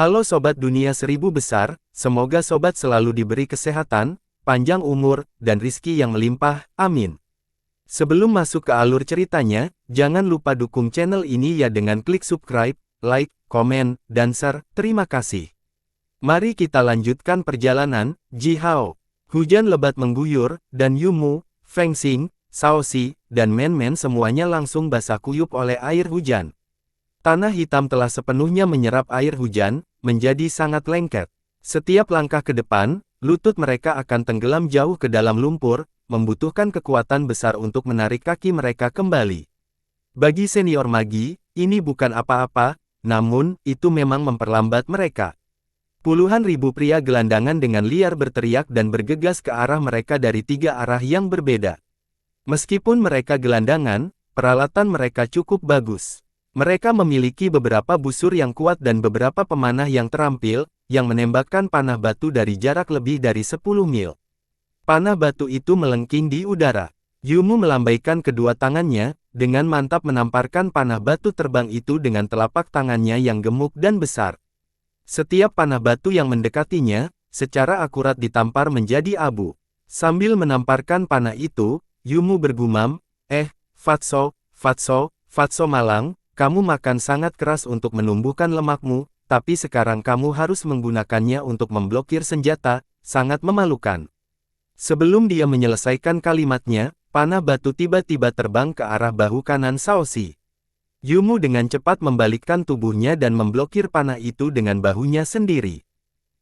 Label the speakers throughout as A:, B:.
A: Halo Sobat Dunia Seribu Besar, semoga Sobat selalu diberi kesehatan, panjang umur, dan rizki yang melimpah, amin. Sebelum masuk ke alur ceritanya, jangan lupa dukung channel ini ya dengan klik subscribe, like, komen, dan share, terima kasih. Mari kita lanjutkan perjalanan. Jihao, hujan lebat mengguyur, dan Yumu, Feng Xing, Shaoxi, dan Men-Men semuanya langsung basah kuyup oleh air hujan. Tanah hitam telah sepenuhnya menyerap air hujan, menjadi sangat lengket. Setiap langkah ke depan, lutut mereka akan tenggelam jauh ke dalam lumpur, membutuhkan kekuatan besar untuk menarik kaki mereka kembali. Bagi senior magi, ini bukan apa-apa, namun, itu memang memperlambat mereka. Puluhan ribu pria gelandangan dengan liar berteriak dan bergegas ke arah mereka dari tiga arah yang berbeda. Meskipun mereka gelandangan, peralatan mereka cukup bagus. Mereka memiliki beberapa busur yang kuat dan beberapa pemanah yang terampil, yang menembakkan panah batu dari jarak lebih dari 10 mil. Panah batu itu melengking di udara. Yumu melambaikan kedua tangannya, dengan mantap menamparkan panah batu terbang itu dengan telapak tangannya yang gemuk dan besar. Setiap panah batu yang mendekatinya, secara akurat ditampar menjadi abu. Sambil menamparkan panah itu, Yumu bergumam, Fatso, Fatso malang, kamu makan sangat keras untuk menumbuhkan lemakmu, tapi sekarang kamu harus menggunakannya untuk memblokir senjata, sangat memalukan. Sebelum dia menyelesaikan kalimatnya, panah batu tiba-tiba terbang ke arah bahu kanan Shaoxi. Yumu dengan cepat membalikkan tubuhnya dan memblokir panah itu dengan bahunya sendiri.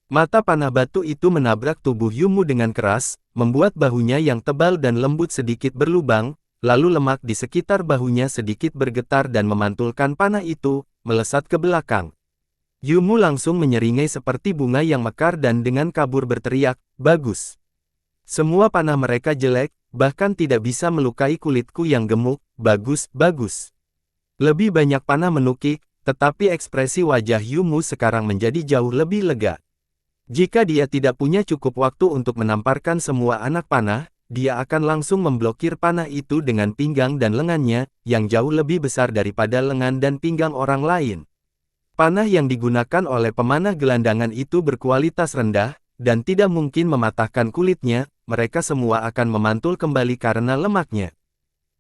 A: Mata panah batu itu menabrak tubuh Yumu dengan keras, membuat bahunya yang tebal dan lembut sedikit berlubang, lalu lemak di sekitar bahunya sedikit bergetar dan memantulkan panah itu, melesat ke belakang. Yumu langsung menyeringai seperti bunga yang mekar dan dengan kabur berteriak, bagus. Semua panah mereka jelek, bahkan tidak bisa melukai kulitku yang gemuk, bagus. Lebih banyak panah menukik, tetapi ekspresi wajah Yumu sekarang menjadi jauh lebih lega. Jika dia tidak punya cukup waktu untuk menamparkan semua anak panah, dia akan langsung memblokir panah itu dengan pinggang dan lengannya, yang jauh lebih besar daripada lengan dan pinggang orang lain. Panah yang digunakan oleh pemanah gelandangan itu berkualitas rendah, dan tidak mungkin mematahkan kulitnya, mereka semua akan memantul kembali karena lemaknya.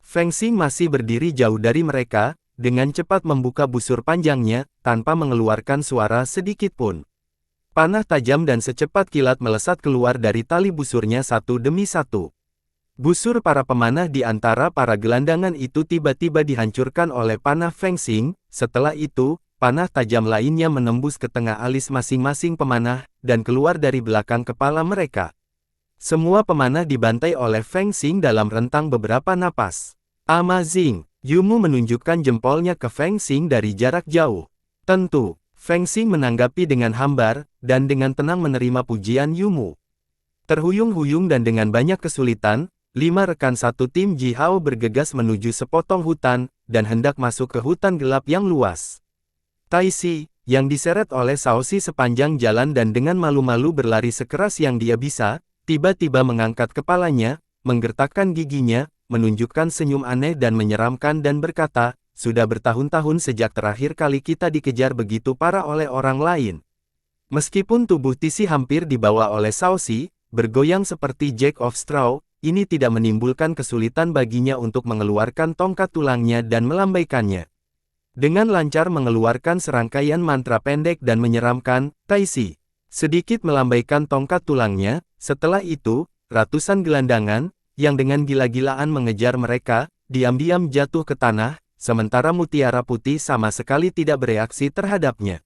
A: Feng Xing masih berdiri jauh dari mereka, dengan cepat membuka busur panjangnya, tanpa mengeluarkan suara sedikit pun. Panah tajam dan secepat kilat melesat keluar dari tali busurnya satu demi satu. Busur para pemanah di antara para gelandangan itu tiba-tiba dihancurkan oleh panah Feng Xing. Setelah itu, panah tajam lainnya menembus ke tengah alis masing-masing pemanah, dan keluar dari belakang kepala mereka. Semua pemanah dibantai oleh Feng Xing dalam rentang beberapa napas. Amazing! Yumu menunjukkan jempolnya ke Feng Xing dari jarak jauh. Tentu, Feng Xing menanggapi dengan hambar, dan dengan tenang menerima pujian Yumu. Terhuyung-huyung dan dengan banyak kesulitan, 5 rekan satu tim Jihao bergegas menuju sepotong hutan, dan hendak masuk ke hutan gelap yang luas. Taixi, yang diseret oleh Shaoxi sepanjang jalan dan dengan malu-malu berlari sekeras yang dia bisa, tiba-tiba mengangkat kepalanya, menggertakkan giginya, menunjukkan senyum aneh dan menyeramkan dan berkata, sudah bertahun-tahun sejak terakhir kali kita dikejar begitu parah oleh orang lain. Meskipun tubuh Taixi hampir dibawa oleh Shaoxi, bergoyang seperti Jack of Straw, ini tidak menimbulkan kesulitan baginya untuk mengeluarkan tongkat tulangnya dan melambaikannya. Dengan lancar mengeluarkan serangkaian mantra pendek dan menyeramkan, Taixi sedikit melambaikan tongkat tulangnya. Setelah itu, ratusan gelandangan, yang dengan gila-gilaan mengejar mereka, diam-diam jatuh ke tanah, sementara Mutiara Putih sama sekali tidak bereaksi terhadapnya.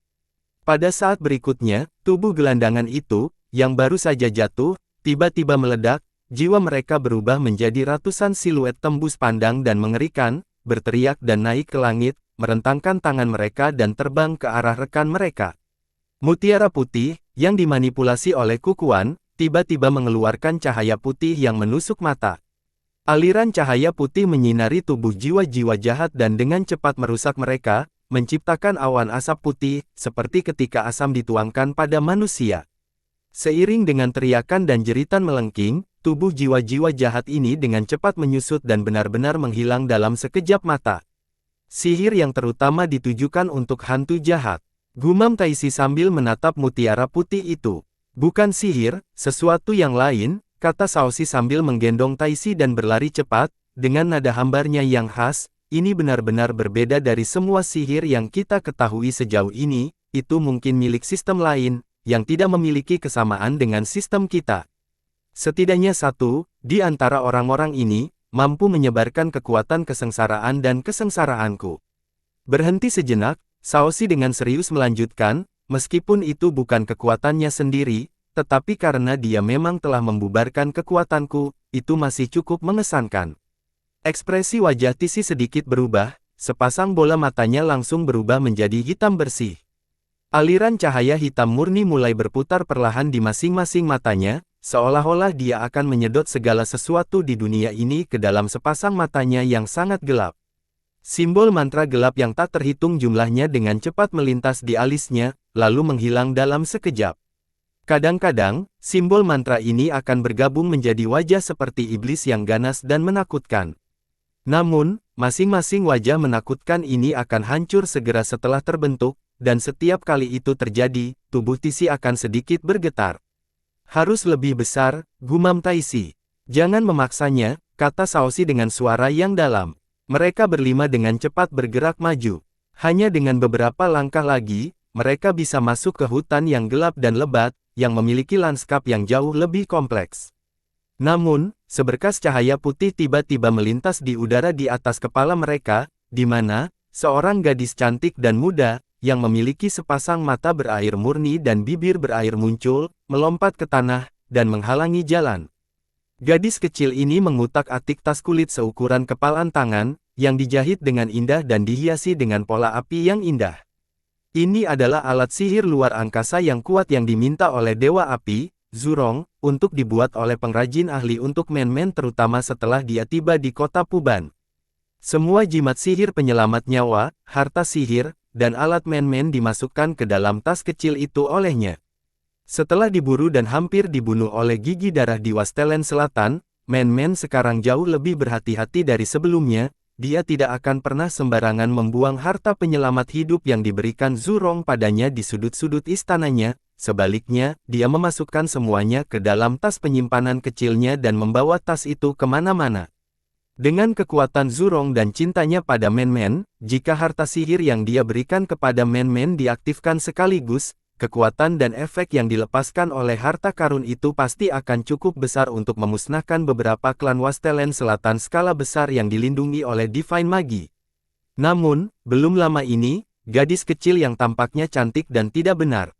A: Pada saat berikutnya, tubuh gelandangan itu, yang baru saja jatuh, tiba-tiba meledak. Jiwa mereka berubah menjadi ratusan siluet tembus pandang dan mengerikan, berteriak dan naik ke langit, merentangkan tangan mereka dan terbang ke arah rekan mereka. Mutiara Putih, yang dimanipulasi oleh kukuan, tiba-tiba mengeluarkan cahaya putih yang menusuk mata. Aliran cahaya putih menyinari tubuh jiwa-jiwa jahat dan dengan cepat merusak mereka, menciptakan awan asap putih, seperti ketika asam dituangkan pada manusia. Seiring dengan teriakan dan jeritan melengking, tubuh jiwa-jiwa jahat ini dengan cepat menyusut dan benar-benar menghilang dalam sekejap mata. Sihir yang terutama ditujukan untuk hantu jahat. Gumam Taisi sambil menatap mutiara putih itu. Bukan sihir, sesuatu yang lain, kata Shaoxi sambil menggendong Taisi dan berlari cepat, dengan nada hambarnya yang khas, ini benar-benar berbeda dari semua sihir yang kita ketahui sejauh ini, itu mungkin milik sistem lain, yang tidak memiliki kesamaan dengan sistem kita. Setidaknya satu, di antara orang-orang ini, mampu menyebarkan kekuatan kesengsaraan dan kesengsaraanku. Berhenti sejenak, Shaoxi dengan serius melanjutkan, meskipun itu bukan kekuatannya sendiri, tetapi karena dia memang telah membubarkan kekuatanku, itu masih cukup mengesankan. Ekspresi wajah Tisi sedikit berubah, sepasang bola matanya langsung berubah menjadi hitam bersih. Aliran cahaya hitam murni mulai berputar perlahan di masing-masing matanya, seolah-olah dia akan menyedot segala sesuatu di dunia ini ke dalam sepasang matanya yang sangat gelap. Simbol mantra gelap yang tak terhitung jumlahnya dengan cepat melintas di alisnya, lalu menghilang dalam sekejap. Kadang-kadang, simbol mantra ini akan bergabung menjadi wajah seperti iblis yang ganas dan menakutkan. Namun, masing-masing wajah menakutkan ini akan hancur segera setelah terbentuk, dan setiap kali itu terjadi, tubuh Tisi akan sedikit bergetar. Harus lebih besar, gumam Taisi. Jangan memaksanya, kata Shaoxi dengan suara yang dalam. Mereka berlima dengan cepat bergerak maju. Hanya dengan beberapa langkah lagi, mereka bisa masuk ke hutan yang gelap dan lebat, yang memiliki lanskap yang jauh lebih kompleks. Namun, seberkas cahaya putih tiba-tiba melintas di udara di atas kepala mereka, di mana seorang gadis cantik dan muda, yang memiliki sepasang mata berair murni dan bibir berair muncul, melompat ke tanah, dan menghalangi jalan. Gadis kecil ini mengutak-atik tas kulit seukuran kepalan tangan, yang dijahit dengan indah dan dihiasi dengan pola api yang indah. Ini adalah alat sihir luar angkasa yang kuat yang diminta oleh Dewa Api, Zhurong, untuk dibuat oleh pengrajin ahli untuk Men-Men terutama setelah dia tiba di kota Puban. Semua jimat sihir penyelamat nyawa, harta sihir, dan alat Men-Men dimasukkan ke dalam tas kecil itu olehnya. Setelah diburu dan hampir dibunuh oleh gigi darah di Wastelen Selatan, Men-Men sekarang jauh lebih berhati-hati dari sebelumnya, dia tidak akan pernah sembarangan membuang harta penyelamat hidup yang diberikan Zhurong padanya di sudut-sudut istananya, sebaliknya, dia memasukkan semuanya ke dalam tas penyimpanan kecilnya dan membawa tas itu kemana-mana. Dengan kekuatan Zhurong dan cintanya pada Men-Men, jika harta sihir yang dia berikan kepada Men-Men diaktifkan sekaligus, kekuatan dan efek yang dilepaskan oleh harta karun itu pasti akan cukup besar untuk memusnahkan beberapa klan Wastelen Selatan skala besar yang dilindungi oleh Divine Magi. Namun, belum lama ini, gadis kecil yang tampaknya cantik dan tidak benar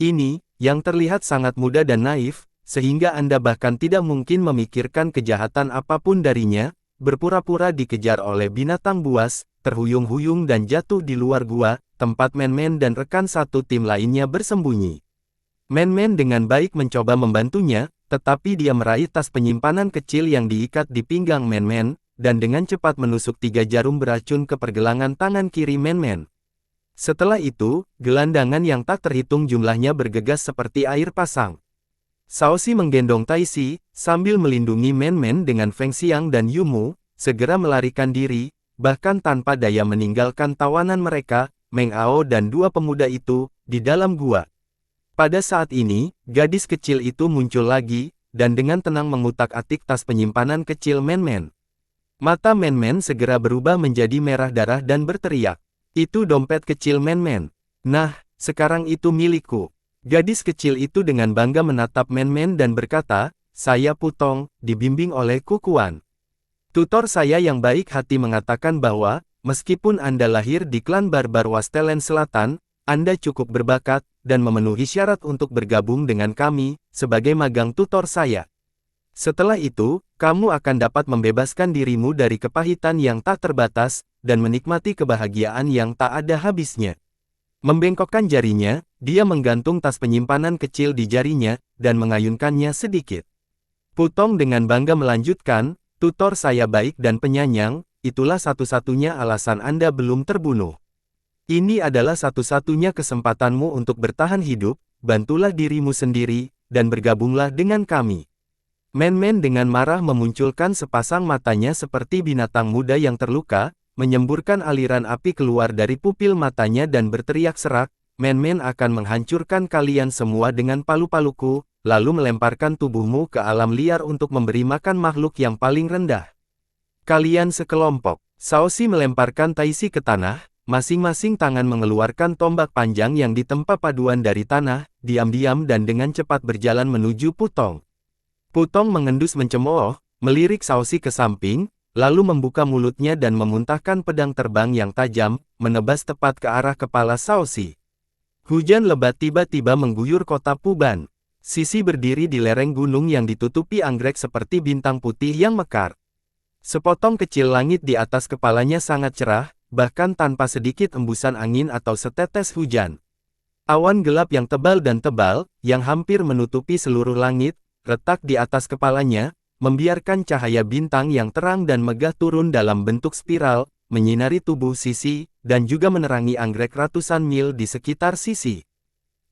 A: ini, yang terlihat sangat muda dan naif, sehingga Anda bahkan tidak mungkin memikirkan kejahatan apapun darinya, berpura-pura dikejar oleh binatang buas, terhuyung-huyung dan jatuh di luar gua, tempat Men-Men dan rekan satu tim lainnya bersembunyi. Men-Men dengan baik mencoba membantunya, tetapi dia meraih tas penyimpanan kecil yang diikat di pinggang Men-Men, dan dengan cepat menusuk 3 jarum beracun ke pergelangan tangan kiri Men-Men. Setelah itu, gelandangan yang tak terhitung jumlahnya bergegas seperti air pasang. Shaoxi menggendong Taisi, sambil melindungi Men-Men dengan Feng Xiang dan Yumu, segera melarikan diri, bahkan tanpa daya meninggalkan tawanan mereka, Meng Ao dan 2 pemuda itu, di dalam gua. Pada saat ini, gadis kecil itu muncul lagi, dan dengan tenang mengutak-atik tas penyimpanan kecil Men-Men. Mata Men-Men segera berubah menjadi merah darah dan berteriak. Itu dompet kecil Men-Men. Nah, sekarang itu milikku. Gadis kecil itu dengan bangga menatap Men-Men dan berkata, saya Putong, dibimbing oleh Kukuan. Tutor saya yang baik hati mengatakan bahwa, meskipun Anda lahir di klan barbar Wastelen Selatan, Anda cukup berbakat, dan memenuhi syarat untuk bergabung dengan kami, sebagai magang tutor saya. Setelah itu, kamu akan dapat membebaskan dirimu dari kepahitan yang tak terbatas, dan menikmati kebahagiaan yang tak ada habisnya. Membengkokkan jarinya, dia menggantung tas penyimpanan kecil di jarinya, dan mengayunkannya sedikit. Putong dengan bangga melanjutkan, tutor saya baik dan penyayang, itulah satu-satunya alasan Anda belum terbunuh. Ini adalah satu-satunya kesempatanmu untuk bertahan hidup, bantulah dirimu sendiri, dan bergabunglah dengan kami. Men-Men dengan marah memunculkan sepasang matanya seperti binatang muda yang terluka, menyemburkan aliran api keluar dari pupil matanya dan berteriak serak, Men-men akan menghancurkan kalian semua dengan palu-paluku, lalu melemparkan tubuhmu ke alam liar untuk memberi makan makhluk yang paling rendah. Kalian sekelompok. Shaoxi melemparkan Taixi ke tanah, masing-masing tangan mengeluarkan tombak panjang yang ditempa paduan dari tanah, diam-diam dan dengan cepat berjalan menuju Putong. Putong mengendus mencemooh, melirik Shaoxi ke samping, lalu membuka mulutnya dan memuntahkan pedang terbang yang tajam, menebas tepat ke arah kepala Shaoxi. Hujan lebat tiba-tiba mengguyur kota Puban. Sisi berdiri di lereng gunung yang ditutupi anggrek seperti bintang putih yang mekar. Sepotong kecil langit di atas kepalanya sangat cerah, bahkan tanpa sedikit embusan angin atau setetes hujan. Awan gelap yang tebal dan tebal, yang hampir menutupi seluruh langit, retak di atas kepalanya, membiarkan cahaya bintang yang terang dan megah turun dalam bentuk spiral, menyinari tubuh Sisi, dan juga menerangi anggrek ratusan mil di sekitar Sisi.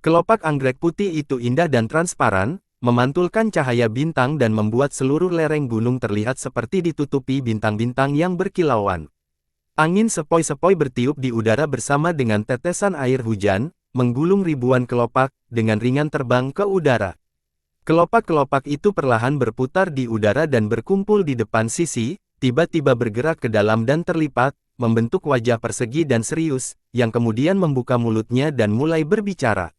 A: Kelopak anggrek putih itu indah dan transparan, memantulkan cahaya bintang dan membuat seluruh lereng gunung terlihat seperti ditutupi bintang-bintang yang berkilauan. Angin sepoi-sepoi bertiup di udara bersama dengan tetesan air hujan, menggulung ribuan kelopak, dengan ringan terbang ke udara. Kelopak-kelopak itu perlahan berputar di udara dan berkumpul di depan Sisi, tiba-tiba bergerak ke dalam dan terlipat, membentuk wajah persegi dan serius, yang kemudian membuka mulutnya dan mulai berbicara.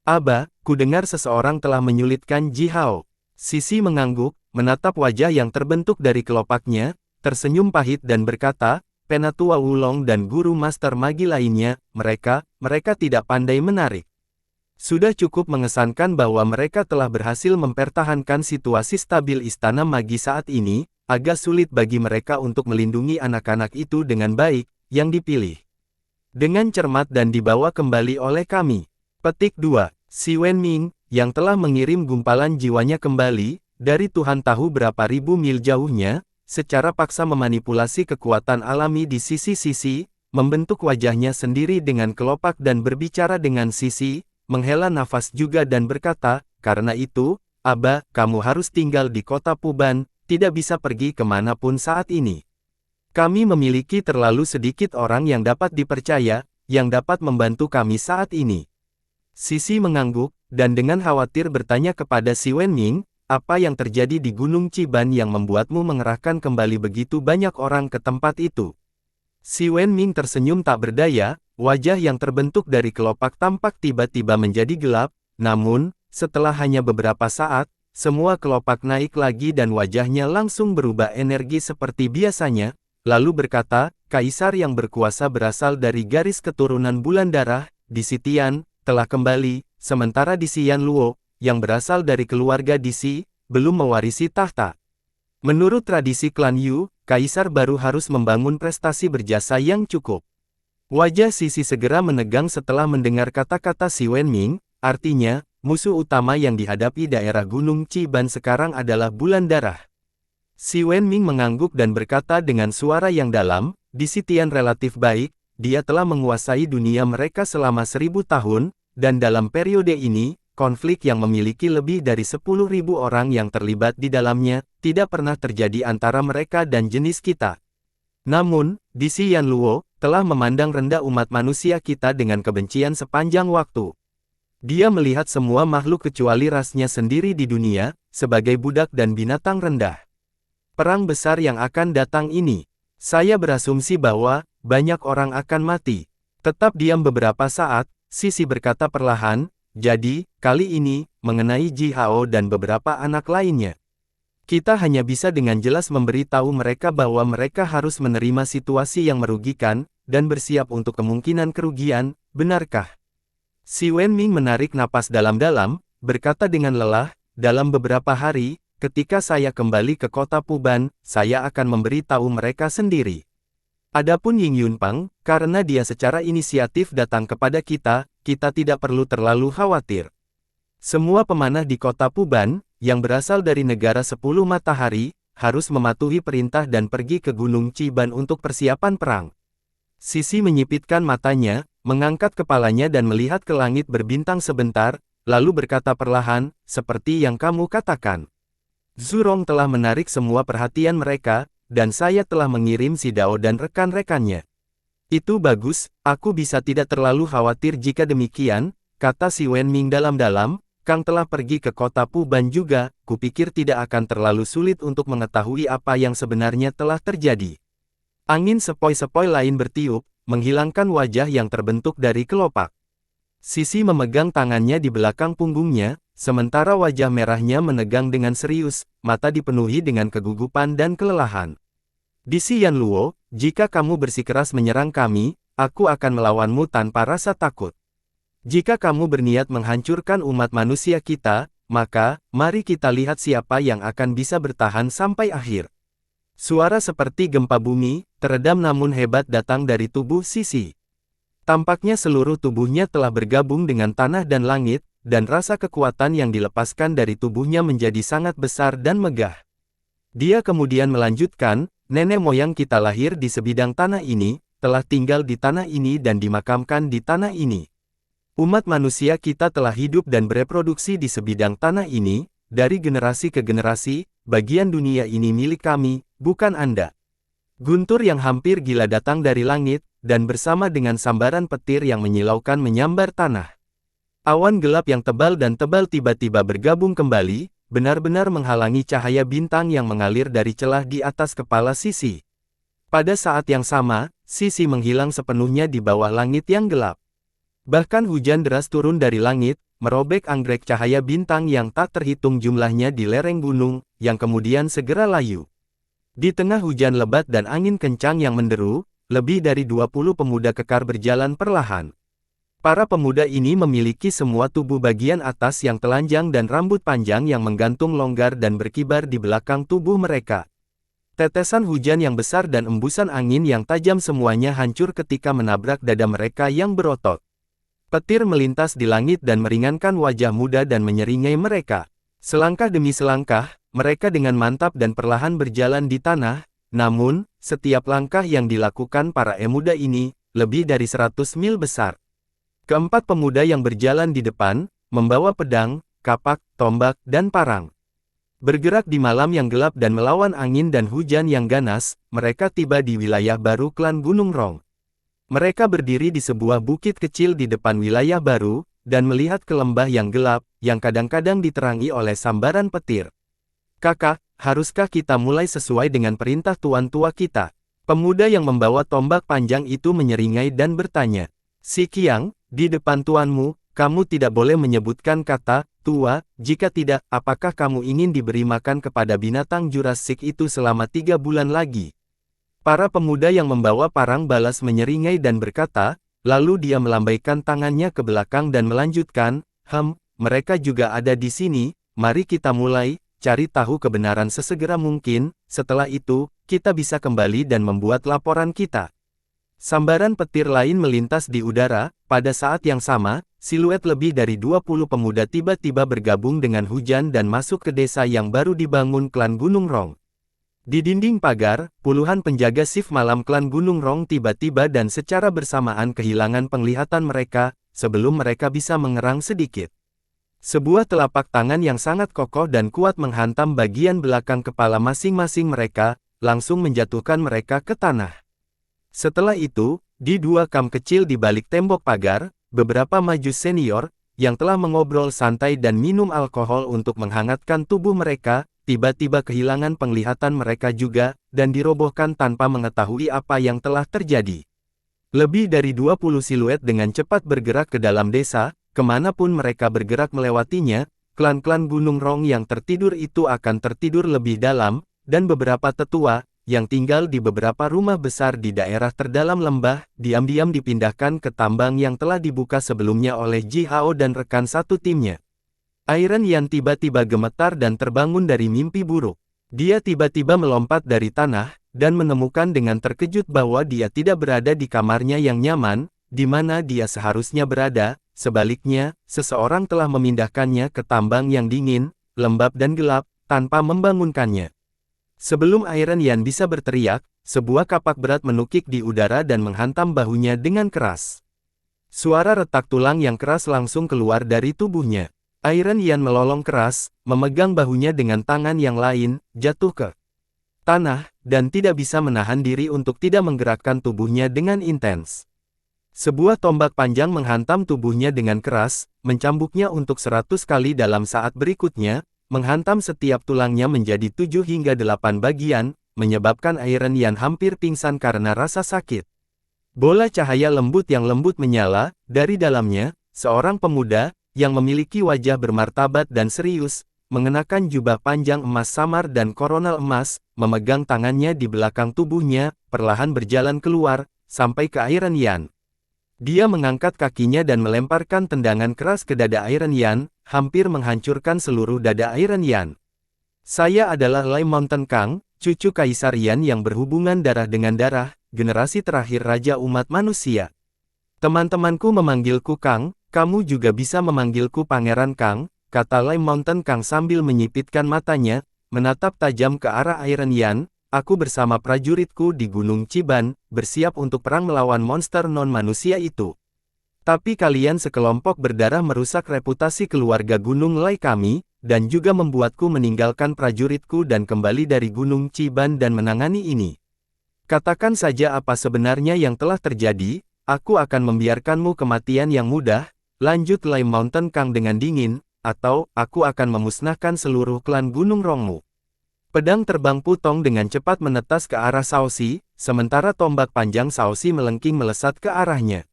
A: Aba, kudengar seseorang telah menyulitkan Ji Hao. Sisi mengangguk, menatap wajah yang terbentuk dari kelopaknya, tersenyum pahit dan berkata, Penatua Wulong dan guru master magi lainnya, mereka tidak pandai menarik. Sudah cukup mengesankan bahwa mereka telah berhasil mempertahankan situasi stabil istana magi saat ini, agak sulit bagi mereka untuk melindungi anak-anak itu dengan baik, yang dipilih dengan cermat dan dibawa kembali oleh kami. Petik 2. Si Wenming, yang telah mengirim gumpalan jiwanya kembali, dari Tuhan tahu berapa ribu mil jauhnya, secara paksa memanipulasi kekuatan alami di sisi-sisi, membentuk wajahnya sendiri dengan kelopak dan berbicara dengan Sisi, menghela nafas juga dan berkata, karena itu, Aba, kamu harus tinggal di kota Puban, tidak bisa pergi kemanapun saat ini. Kami memiliki terlalu sedikit orang yang dapat dipercaya, yang dapat membantu kami saat ini. Sisi mengangguk, dan dengan khawatir bertanya kepada si Wenming, apa yang terjadi di Gunung Ciban yang membuatmu mengerahkan kembali begitu banyak orang ke tempat itu? Si Wenming tersenyum tak berdaya, wajah yang terbentuk dari kelopak tampak tiba-tiba menjadi gelap, namun, setelah hanya beberapa saat, semua kelopak naik lagi dan wajahnya langsung berubah energi seperti biasanya, lalu berkata, Kaisar yang berkuasa berasal dari garis keturunan bulan darah, di Sitian, telah kembali, sementara di Xian Luo, yang berasal dari keluarga Disi, belum mewarisi tahta. Menurut tradisi klan Yu, Kaisar baru harus membangun prestasi berjasa yang cukup. Wajah Sisi segera menegang setelah mendengar kata-kata si Wenming, artinya, musuh utama yang dihadapi daerah Gunung Ciban sekarang adalah bulan darah. Si Wenming mengangguk dan berkata dengan suara yang dalam, di Sitian relatif baik, dia telah menguasai dunia mereka selama 1000 tahun, dan dalam periode ini, konflik yang memiliki lebih dari 10.000 orang yang terlibat di dalamnya, tidak pernah terjadi antara mereka dan jenis kita. Namun, di Xian Luo, telah memandang rendah umat manusia kita dengan kebencian sepanjang waktu. Dia melihat semua makhluk kecuali rasnya sendiri di dunia, sebagai budak dan binatang rendah. Perang besar yang akan datang ini, saya berasumsi bahwa, banyak orang akan mati. Tetap diam beberapa saat, Sisi berkata perlahan, jadi, kali ini, mengenai Ji Hao dan beberapa anak lainnya. Kita hanya bisa dengan jelas memberitahu mereka bahwa mereka harus menerima situasi yang merugikan, dan bersiap untuk kemungkinan kerugian, benarkah? Si Wenming menarik napas dalam-dalam, berkata dengan lelah, dalam beberapa hari, ketika saya kembali ke kota Puban, saya akan memberitahu mereka sendiri. Adapun Ying Yunpang, karena dia secara inisiatif datang kepada kita tidak perlu terlalu khawatir. Semua pemanah di kota Puban, yang berasal dari negara 10 matahari, harus mematuhi perintah dan pergi ke Gunung Ciban untuk persiapan perang. Sisi menyipitkan matanya, mengangkat kepalanya dan melihat ke langit berbintang sebentar, lalu berkata perlahan, seperti yang kamu katakan. Zurong telah menarik semua perhatian mereka, dan saya telah mengirim si Dao dan rekan-rekannya. Itu bagus, aku bisa tidak terlalu khawatir jika demikian, kata si Wen Ming dalam-dalam. Kang telah pergi ke kota Puban juga, kupikir tidak akan terlalu sulit untuk mengetahui apa yang sebenarnya telah terjadi. Angin sepoi-sepoi lain bertiup, menghilangkan wajah yang terbentuk dari kelopak. Sisi memegang tangannya di belakang punggungnya, sementara wajah merahnya menegang dengan serius, mata dipenuhi dengan kegugupan dan kelelahan. Di Xian Luo, jika kamu bersikeras menyerang kami, aku akan melawanmu tanpa rasa takut. Jika kamu berniat menghancurkan umat manusia kita, maka, mari kita lihat siapa yang akan bisa bertahan sampai akhir. Suara seperti gempa bumi, teredam namun hebat datang dari tubuh Sisi. Tampaknya seluruh tubuhnya telah bergabung dengan tanah dan langit, dan rasa kekuatan yang dilepaskan dari tubuhnya menjadi sangat besar dan megah. Dia kemudian melanjutkan, nenek moyang kita lahir di sebidang tanah ini, telah tinggal di tanah ini dan dimakamkan di tanah ini. Umat manusia kita telah hidup dan bereproduksi di sebidang tanah ini, dari generasi ke generasi, bagian dunia ini milik kami, bukan Anda. Guntur yang hampir gila datang dari langit, dan bersama dengan sambaran petir yang menyilaukan menyambar tanah. Awan gelap yang tebal dan tebal tiba-tiba bergabung kembali, benar-benar menghalangi cahaya bintang yang mengalir dari celah di atas kepala Sisi. Pada saat yang sama, Sisi menghilang sepenuhnya di bawah langit yang gelap. Bahkan hujan deras turun dari langit, merobek anggrek cahaya bintang yang tak terhitung jumlahnya di lereng gunung, yang kemudian segera layu. Di tengah hujan lebat dan angin kencang yang menderu, lebih dari 20 pemuda kekar berjalan perlahan. Para pemuda ini memiliki semua tubuh bagian atas yang telanjang dan rambut panjang yang menggantung longgar dan berkibar di belakang tubuh mereka. Tetesan hujan yang besar dan embusan angin yang tajam semuanya hancur ketika menabrak dada mereka yang berotot. Petir melintas di langit dan meringankan wajah muda dan menyeringai mereka. Selangkah demi selangkah, mereka dengan mantap dan perlahan berjalan di tanah, namun, setiap langkah yang dilakukan para pemuda ini, lebih dari 100 mil besar. Keempat pemuda yang berjalan di depan, membawa pedang, kapak, tombak, dan parang. Bergerak di malam yang gelap dan melawan angin dan hujan yang ganas, mereka tiba di wilayah baru klan Gunung Rong. Mereka berdiri di sebuah bukit kecil di depan wilayah baru, dan melihat ke lembah yang gelap, yang kadang-kadang diterangi oleh sambaran petir. Kakak, haruskah kita mulai sesuai dengan perintah tuan tua kita? Pemuda yang membawa tombak panjang itu menyeringai dan bertanya. Si Qiang, di depan tuanmu, kamu tidak boleh menyebutkan kata, tua, jika tidak, apakah kamu ingin diberi makan kepada binatang Jurassic itu selama 3 bulan lagi? Para pemuda yang membawa parang balas menyeringai dan berkata, lalu dia melambaikan tangannya ke belakang dan melanjutkan, mereka juga ada di sini, mari kita mulai, cari tahu kebenaran sesegera mungkin, setelah itu, kita bisa kembali dan membuat laporan kita. Sambaran petir lain melintas di udara, pada saat yang sama, siluet lebih dari 20 pemuda tiba-tiba bergabung dengan hujan dan masuk ke desa yang baru dibangun klan Gunung Rong. Di dinding pagar, puluhan penjaga shift malam klan Gunung Rong tiba-tiba dan secara bersamaan kehilangan penglihatan mereka, sebelum mereka bisa mengerang sedikit. Sebuah telapak tangan yang sangat kokoh dan kuat menghantam bagian belakang kepala masing-masing mereka, langsung menjatuhkan mereka ke tanah. Setelah itu, di 2 kamp kecil di balik tembok pagar, beberapa majus senior, yang telah mengobrol santai dan minum alkohol untuk menghangatkan tubuh mereka, tiba-tiba kehilangan penglihatan mereka juga, dan dirobohkan tanpa mengetahui apa yang telah terjadi. Lebih dari 20 siluet dengan cepat bergerak ke dalam desa, kemanapun mereka bergerak melewatinya, klan-klan Gunung Rong yang tertidur itu akan tertidur lebih dalam, dan beberapa tetua, yang tinggal di beberapa rumah besar di daerah terdalam lembah, diam-diam dipindahkan ke tambang yang telah dibuka sebelumnya oleh Ji Hao dan rekan satu timnya. Iron Yan tiba-tiba gemetar dan terbangun dari mimpi buruk. Dia tiba-tiba melompat dari tanah, dan menemukan dengan terkejut bahwa dia tidak berada di kamarnya yang nyaman, di mana dia seharusnya berada. Sebaliknya, seseorang telah memindahkannya ke tambang yang dingin, lembab dan gelap, tanpa membangunkannya. Sebelum Iron Yan bisa berteriak, sebuah kapak berat menukik di udara dan menghantam bahunya dengan keras. Suara retak tulang yang keras langsung keluar dari tubuhnya. Iron Yan melolong keras, memegang bahunya dengan tangan yang lain, jatuh ke tanah, dan tidak bisa menahan diri untuk tidak menggerakkan tubuhnya dengan intens. Sebuah tombak panjang menghantam tubuhnya dengan keras, mencambuknya untuk 100 kali dalam saat berikutnya, menghantam setiap tulangnya menjadi 7 hingga 8 bagian, menyebabkan Iron Yan hampir pingsan karena rasa sakit. Bola cahaya lembut yang lembut menyala, dari dalamnya, seorang pemuda, yang memiliki wajah bermartabat dan serius, mengenakan jubah panjang emas samar dan koronal emas, memegang tangannya di belakang tubuhnya, perlahan berjalan keluar, sampai ke Iron Yan. Dia mengangkat kakinya dan melemparkan tendangan keras ke dada Iron Yan, hampir menghancurkan seluruh dada Iron Yan. Saya adalah Lai Mountain Kang, cucu Kaisar Yan yang berhubungan darah dengan darah, generasi terakhir Raja Umat Manusia. Teman-temanku memanggilku Kang, kamu juga bisa memanggilku Pangeran Kang, kata Lai Mountain Kang sambil menyipitkan matanya, menatap tajam ke arah Iron Yan. Aku bersama prajuritku di Gunung Chiban, bersiap untuk perang melawan monster non-manusia itu. Tapi kalian sekelompok berdarah merusak reputasi keluarga Gunung Lai kami, dan juga membuatku meninggalkan prajuritku dan kembali dari Gunung Chiban dan menangani ini. Katakan saja apa sebenarnya yang telah terjadi, aku akan membiarkanmu kematian yang mudah, lanjut Lai Mountain Kang dengan dingin, atau aku akan memusnahkan seluruh klan Gunung Rongmu. Pedang terbang Putong dengan cepat menetas ke arah Shaoxi, sementara tombak panjang Shaoxi melengking melesat ke arahnya.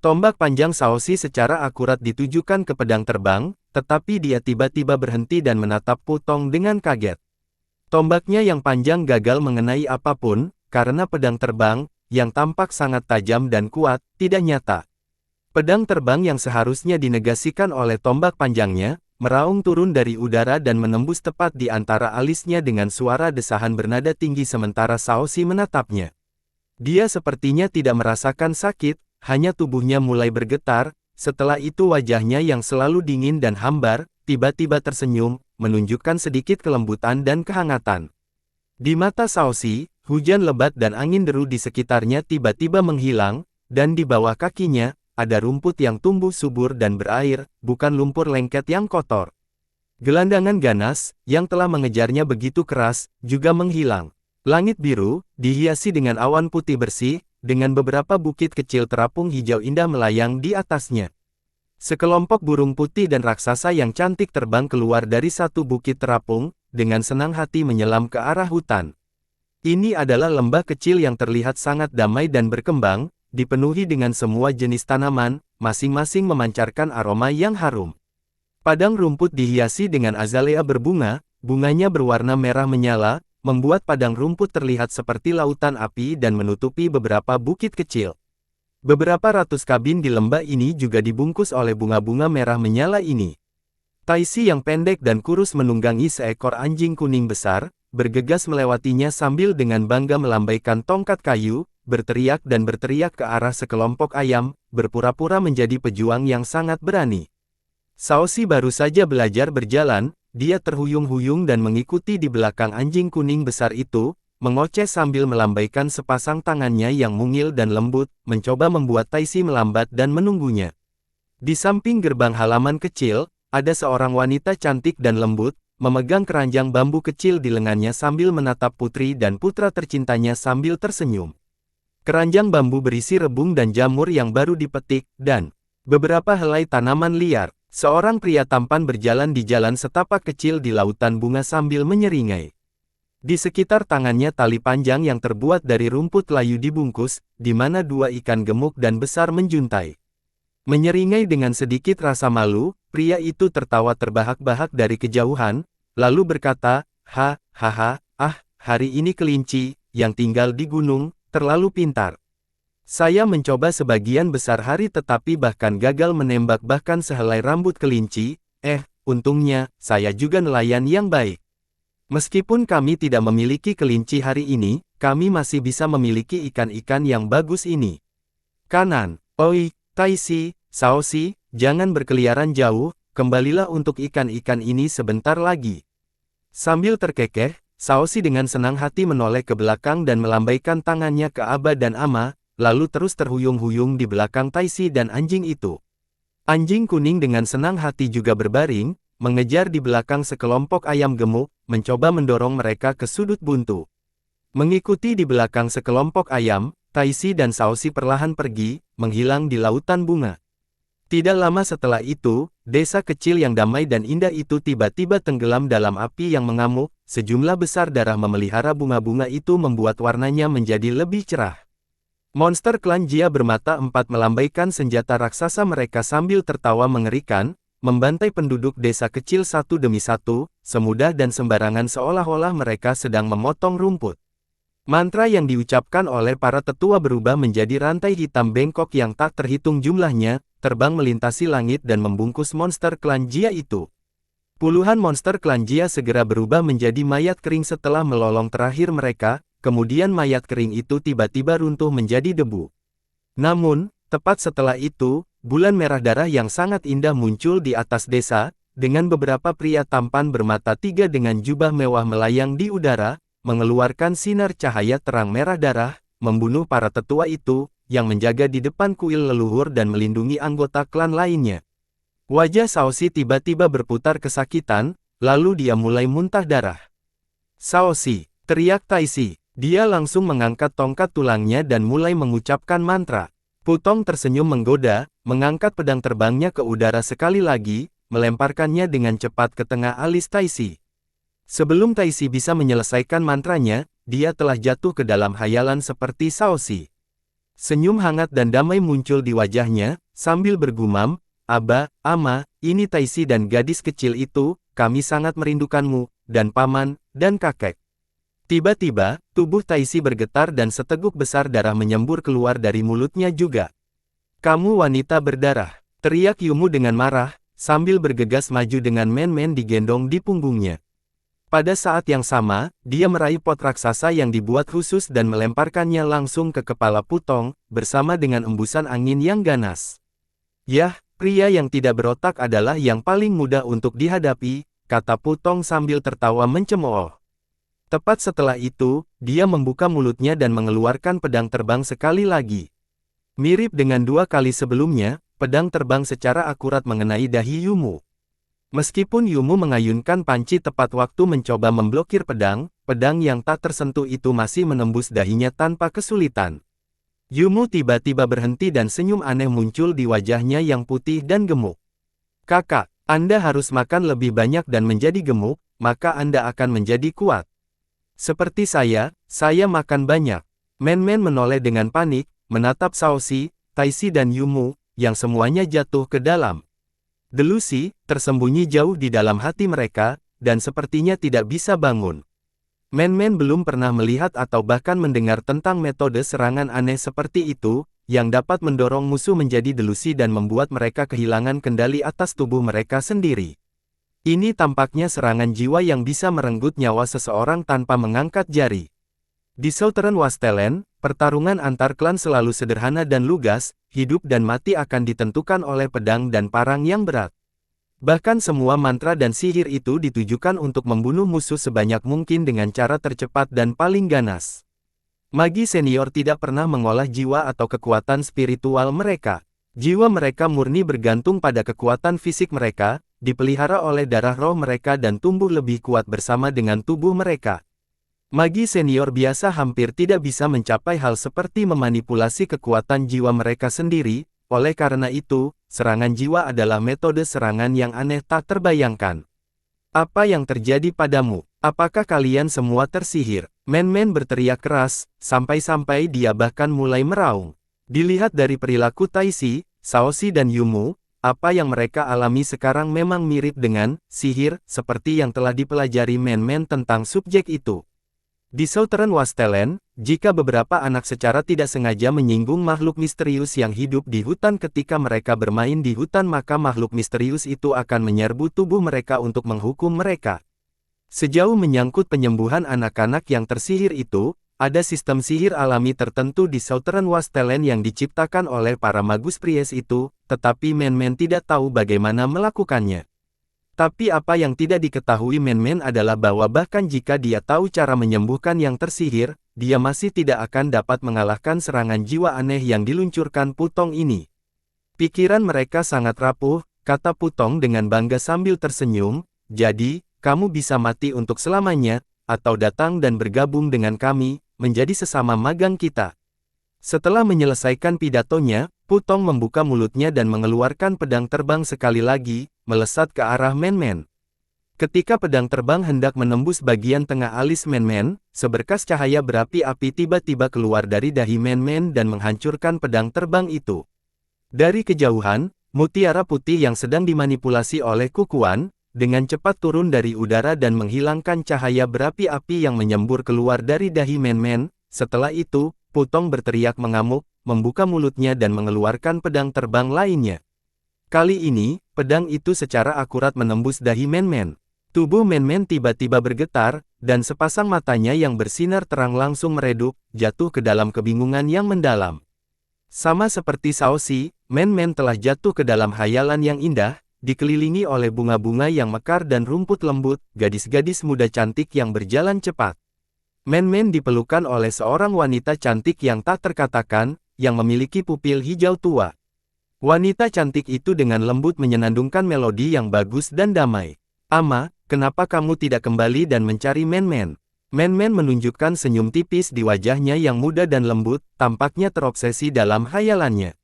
A: Tombak panjang Shaoxi secara akurat ditujukan ke pedang terbang, tetapi dia tiba-tiba berhenti dan menatap Putong dengan kaget. Tombaknya yang panjang gagal mengenai apapun, karena pedang terbang, yang tampak sangat tajam dan kuat, tidak nyata. Pedang terbang yang seharusnya dinegasikan oleh tombak panjangnya, meraung turun dari udara dan menembus tepat di antara alisnya dengan suara desahan bernada tinggi sementara Shaoxi menatapnya. Dia sepertinya tidak merasakan sakit, hanya tubuhnya mulai bergetar, setelah itu wajahnya yang selalu dingin dan hambar, tiba-tiba tersenyum, menunjukkan sedikit kelembutan dan kehangatan. Di mata Shaoxi, hujan lebat dan angin deru di sekitarnya tiba-tiba menghilang, dan di bawah kakinya, ada rumput yang tumbuh subur dan berair, bukan lumpur lengket yang kotor. Gelandangan ganas, yang telah mengejarnya begitu keras, juga menghilang. Langit biru, dihiasi dengan awan putih bersih, dengan beberapa bukit kecil terapung hijau indah melayang di atasnya. Sekelompok burung putih dan raksasa yang cantik terbang keluar dari satu bukit terapung, dengan senang hati menyelam ke arah hutan. Ini adalah lembah kecil yang terlihat sangat damai dan berkembang, dipenuhi dengan semua jenis tanaman, masing-masing memancarkan aroma yang harum. Padang rumput dihiasi dengan azalea berbunga, bunganya berwarna merah menyala, membuat padang rumput terlihat seperti lautan api dan menutupi beberapa bukit kecil. Beberapa ratus kabin di lembah ini juga dibungkus oleh bunga-bunga merah menyala ini. Taisi yang pendek dan kurus menunggangi seekor anjing kuning besar, bergegas melewatinya sambil dengan bangga melambaikan tongkat kayu, berteriak ke arah sekelompok ayam, berpura-pura menjadi pejuang yang sangat berani. Shaoxi baru saja belajar berjalan, dia terhuyung-huyung dan mengikuti di belakang anjing kuning besar itu, mengoceh sambil melambaikan sepasang tangannya yang mungil dan lembut, mencoba membuat Taisi melambat dan menunggunya. Di samping gerbang halaman kecil, ada seorang wanita cantik dan lembut, memegang keranjang bambu kecil di lengannya sambil menatap putri dan putra tercintanya sambil tersenyum. Keranjang bambu berisi rebung dan jamur yang baru dipetik, dan beberapa helai tanaman liar. Seorang pria tampan berjalan di jalan setapak kecil di lautan bunga sambil menyeringai. Di sekitar tangannya tali panjang yang terbuat dari rumput layu dibungkus, di mana dua ikan gemuk dan besar menjuntai. Menyeringai dengan sedikit rasa malu, pria itu tertawa terbahak-bahak dari kejauhan, lalu berkata, hari ini kelinci, yang tinggal di gunung, terlalu pintar. Saya mencoba sebagian besar hari tetapi bahkan gagal menembak bahkan sehelai rambut kelinci, untungnya, saya juga nelayan yang baik. Meskipun kami tidak memiliki kelinci hari ini, kami masih bisa memiliki ikan-ikan yang bagus ini. Kanan, oi, Taisi, Shaoxi, jangan berkeliaran jauh, kembalilah untuk ikan-ikan ini sebentar lagi. Sambil terkekeh, Shaoxi dengan senang hati menoleh ke belakang dan melambaikan tangannya ke Aba dan Ama, lalu terus terhuyung-huyung di belakang Taisi dan anjing itu. Anjing kuning dengan senang hati juga berbaring, mengejar di belakang sekelompok ayam gemuk, mencoba mendorong mereka ke sudut buntu. Mengikuti di belakang sekelompok ayam, Taisi dan Shaoxi perlahan pergi, menghilang di lautan bunga. Tidak lama setelah itu, desa kecil yang damai dan indah itu tiba-tiba tenggelam dalam api yang mengamuk. Sejumlah besar darah memelihara bunga-bunga itu membuat warnanya menjadi lebih cerah. Monster klan Jia bermata empat melambaikan senjata raksasa mereka sambil tertawa mengerikan, membantai penduduk desa kecil satu demi satu, semudah dan sembarangan seolah-olah mereka sedang memotong rumput. Mantra yang diucapkan oleh para tetua berubah menjadi rantai hitam bengkok yang tak terhitung jumlahnya, terbang melintasi langit dan membungkus monster klan Jia itu. Puluhan monster klan Jia segera berubah menjadi mayat kering setelah melolong terakhir mereka, kemudian mayat kering itu tiba-tiba runtuh menjadi debu. Namun, tepat setelah itu, bulan merah darah yang sangat indah muncul di atas desa, dengan beberapa pria tampan bermata tiga dengan jubah mewah melayang di udara, mengeluarkan sinar cahaya terang merah darah, membunuh para tetua itu, yang menjaga di depan kuil leluhur dan melindungi anggota klan lainnya. Wajah Shaoxi tiba-tiba berputar kesakitan, lalu dia mulai muntah darah. "Shaoxi!" teriak Taisi. Dia langsung mengangkat tongkat tulangnya dan mulai mengucapkan mantra. Putong tersenyum menggoda, mengangkat pedang terbangnya ke udara sekali lagi, melemparkannya dengan cepat ke tengah alis Taisi. Sebelum Taisi bisa menyelesaikan mantranya, dia telah jatuh ke dalam hayalan seperti Shaoxi. Senyum hangat dan damai muncul di wajahnya, sambil bergumam, "Aba, Ama, ini Taisi dan gadis kecil itu, kami sangat merindukanmu, dan paman, dan kakek." Tiba-tiba, tubuh Taisi bergetar dan seteguk besar darah menyembur keluar dari mulutnya juga. "Kamu wanita berdarah!" teriak Yumu dengan marah, sambil bergegas maju dengan men-men digendong di punggungnya. Pada saat yang sama, dia meraih pot raksasa yang dibuat khusus dan melemparkannya langsung ke kepala Putong, bersama dengan embusan angin yang ganas. "Yah, pria yang tidak berotak adalah yang paling mudah untuk dihadapi," kata Putong sambil tertawa mencemooh. Tepat setelah itu, dia membuka mulutnya dan mengeluarkan pedang terbang sekali lagi. Mirip dengan dua kali sebelumnya, pedang terbang secara akurat mengenai dahi Yumu. Meskipun Yumu mengayunkan panci tepat waktu mencoba memblokir pedang, pedang yang tak tersentuh itu masih menembus dahinya tanpa kesulitan. Yumu tiba-tiba berhenti dan senyum aneh muncul di wajahnya yang putih dan gemuk. "Kakak, Anda harus makan lebih banyak dan menjadi gemuk, maka Anda akan menjadi kuat." "Seperti saya makan banyak." Men-men menoleh dengan panik, menatap Shaoxi, Taisi dan Yumu, yang semuanya jatuh ke dalam delusi, tersembunyi jauh di dalam hati mereka, dan sepertinya tidak bisa bangun. Men-men belum pernah melihat atau bahkan mendengar tentang metode serangan aneh seperti itu, yang dapat mendorong musuh menjadi delusi dan membuat mereka kehilangan kendali atas tubuh mereka sendiri. Ini tampaknya serangan jiwa yang bisa merenggut nyawa seseorang tanpa mengangkat jari. Di Southern Wasteland, pertarungan antar klan selalu sederhana dan lugas, hidup dan mati akan ditentukan oleh pedang dan parang yang berat. Bahkan semua mantra dan sihir itu ditujukan untuk membunuh musuh sebanyak mungkin dengan cara tercepat dan paling ganas. Magi senior tidak pernah mengolah jiwa atau kekuatan spiritual mereka. Jiwa mereka murni bergantung pada kekuatan fisik mereka, dipelihara oleh darah roh mereka dan tumbuh lebih kuat bersama dengan tubuh mereka. Magi senior biasa hampir tidak bisa mencapai hal seperti memanipulasi kekuatan jiwa mereka sendiri, oleh karena itu, serangan jiwa adalah metode serangan yang aneh tak terbayangkan. "Apa yang terjadi padamu? Apakah kalian semua tersihir?" Men-men berteriak keras, sampai-sampai dia bahkan mulai meraung. Dilihat dari perilaku Taisi, Shaoxi dan Yumu, apa yang mereka alami sekarang memang mirip dengan sihir, seperti yang telah dipelajari men-men tentang subjek itu. Di Southern Wasteland, jika beberapa anak secara tidak sengaja menyinggung makhluk misterius yang hidup di hutan ketika mereka bermain di hutan, maka makhluk misterius itu akan menyerbu tubuh mereka untuk menghukum mereka. Sejauh menyangkut penyembuhan anak-anak yang tersihir itu, ada sistem sihir alami tertentu di Southern Wasteland yang diciptakan oleh para magus Pries itu, tetapi men-men tidak tahu bagaimana melakukannya. Tapi apa yang tidak diketahui men-men adalah bahwa bahkan jika dia tahu cara menyembuhkan yang tersihir, dia masih tidak akan dapat mengalahkan serangan jiwa aneh yang diluncurkan Putong ini. "Pikiran mereka sangat rapuh," kata Putong dengan bangga sambil tersenyum, "jadi, kamu bisa mati untuk selamanya, atau datang dan bergabung dengan kami, menjadi sesama magang kita. Setelah menyelesaikan pidatonya, Putong membuka mulutnya dan mengeluarkan pedang terbang sekali lagi, melesat ke arah Man-Man. Ketika pedang terbang hendak menembus bagian tengah alis Man-Man, seberkas cahaya berapi-api tiba-tiba keluar dari dahi Man-Man dan menghancurkan pedang terbang itu. Dari kejauhan, mutiara putih yang sedang dimanipulasi oleh Kukuan, dengan cepat turun dari udara dan menghilangkan cahaya berapi-api yang menyembur keluar dari dahi Man-Man. Setelah itu, Putong berteriak mengamuk, membuka mulutnya dan mengeluarkan pedang terbang lainnya. Kali ini, pedang itu secara akurat menembus dahi Man-Man. Tubuh Man-Man tiba-tiba bergetar, dan sepasang matanya yang bersinar terang langsung meredup, jatuh ke dalam kebingungan yang mendalam. Sama seperti Shaoxi, Man-Man telah jatuh ke dalam hayalan yang indah, dikelilingi oleh bunga-bunga yang mekar dan rumput lembut, gadis-gadis muda cantik yang berjalan cepat. Man-Man dipelukan oleh seorang wanita cantik yang tak terkatakan, yang memiliki pupil hijau tua. Wanita cantik itu dengan lembut menyenandungkan melodi yang bagus dan damai. "Ama, kenapa kamu tidak kembali dan mencari Man-Man?" Man-Man menunjukkan senyum tipis di wajahnya yang muda dan lembut, tampaknya terobsesi dalam hayalannya.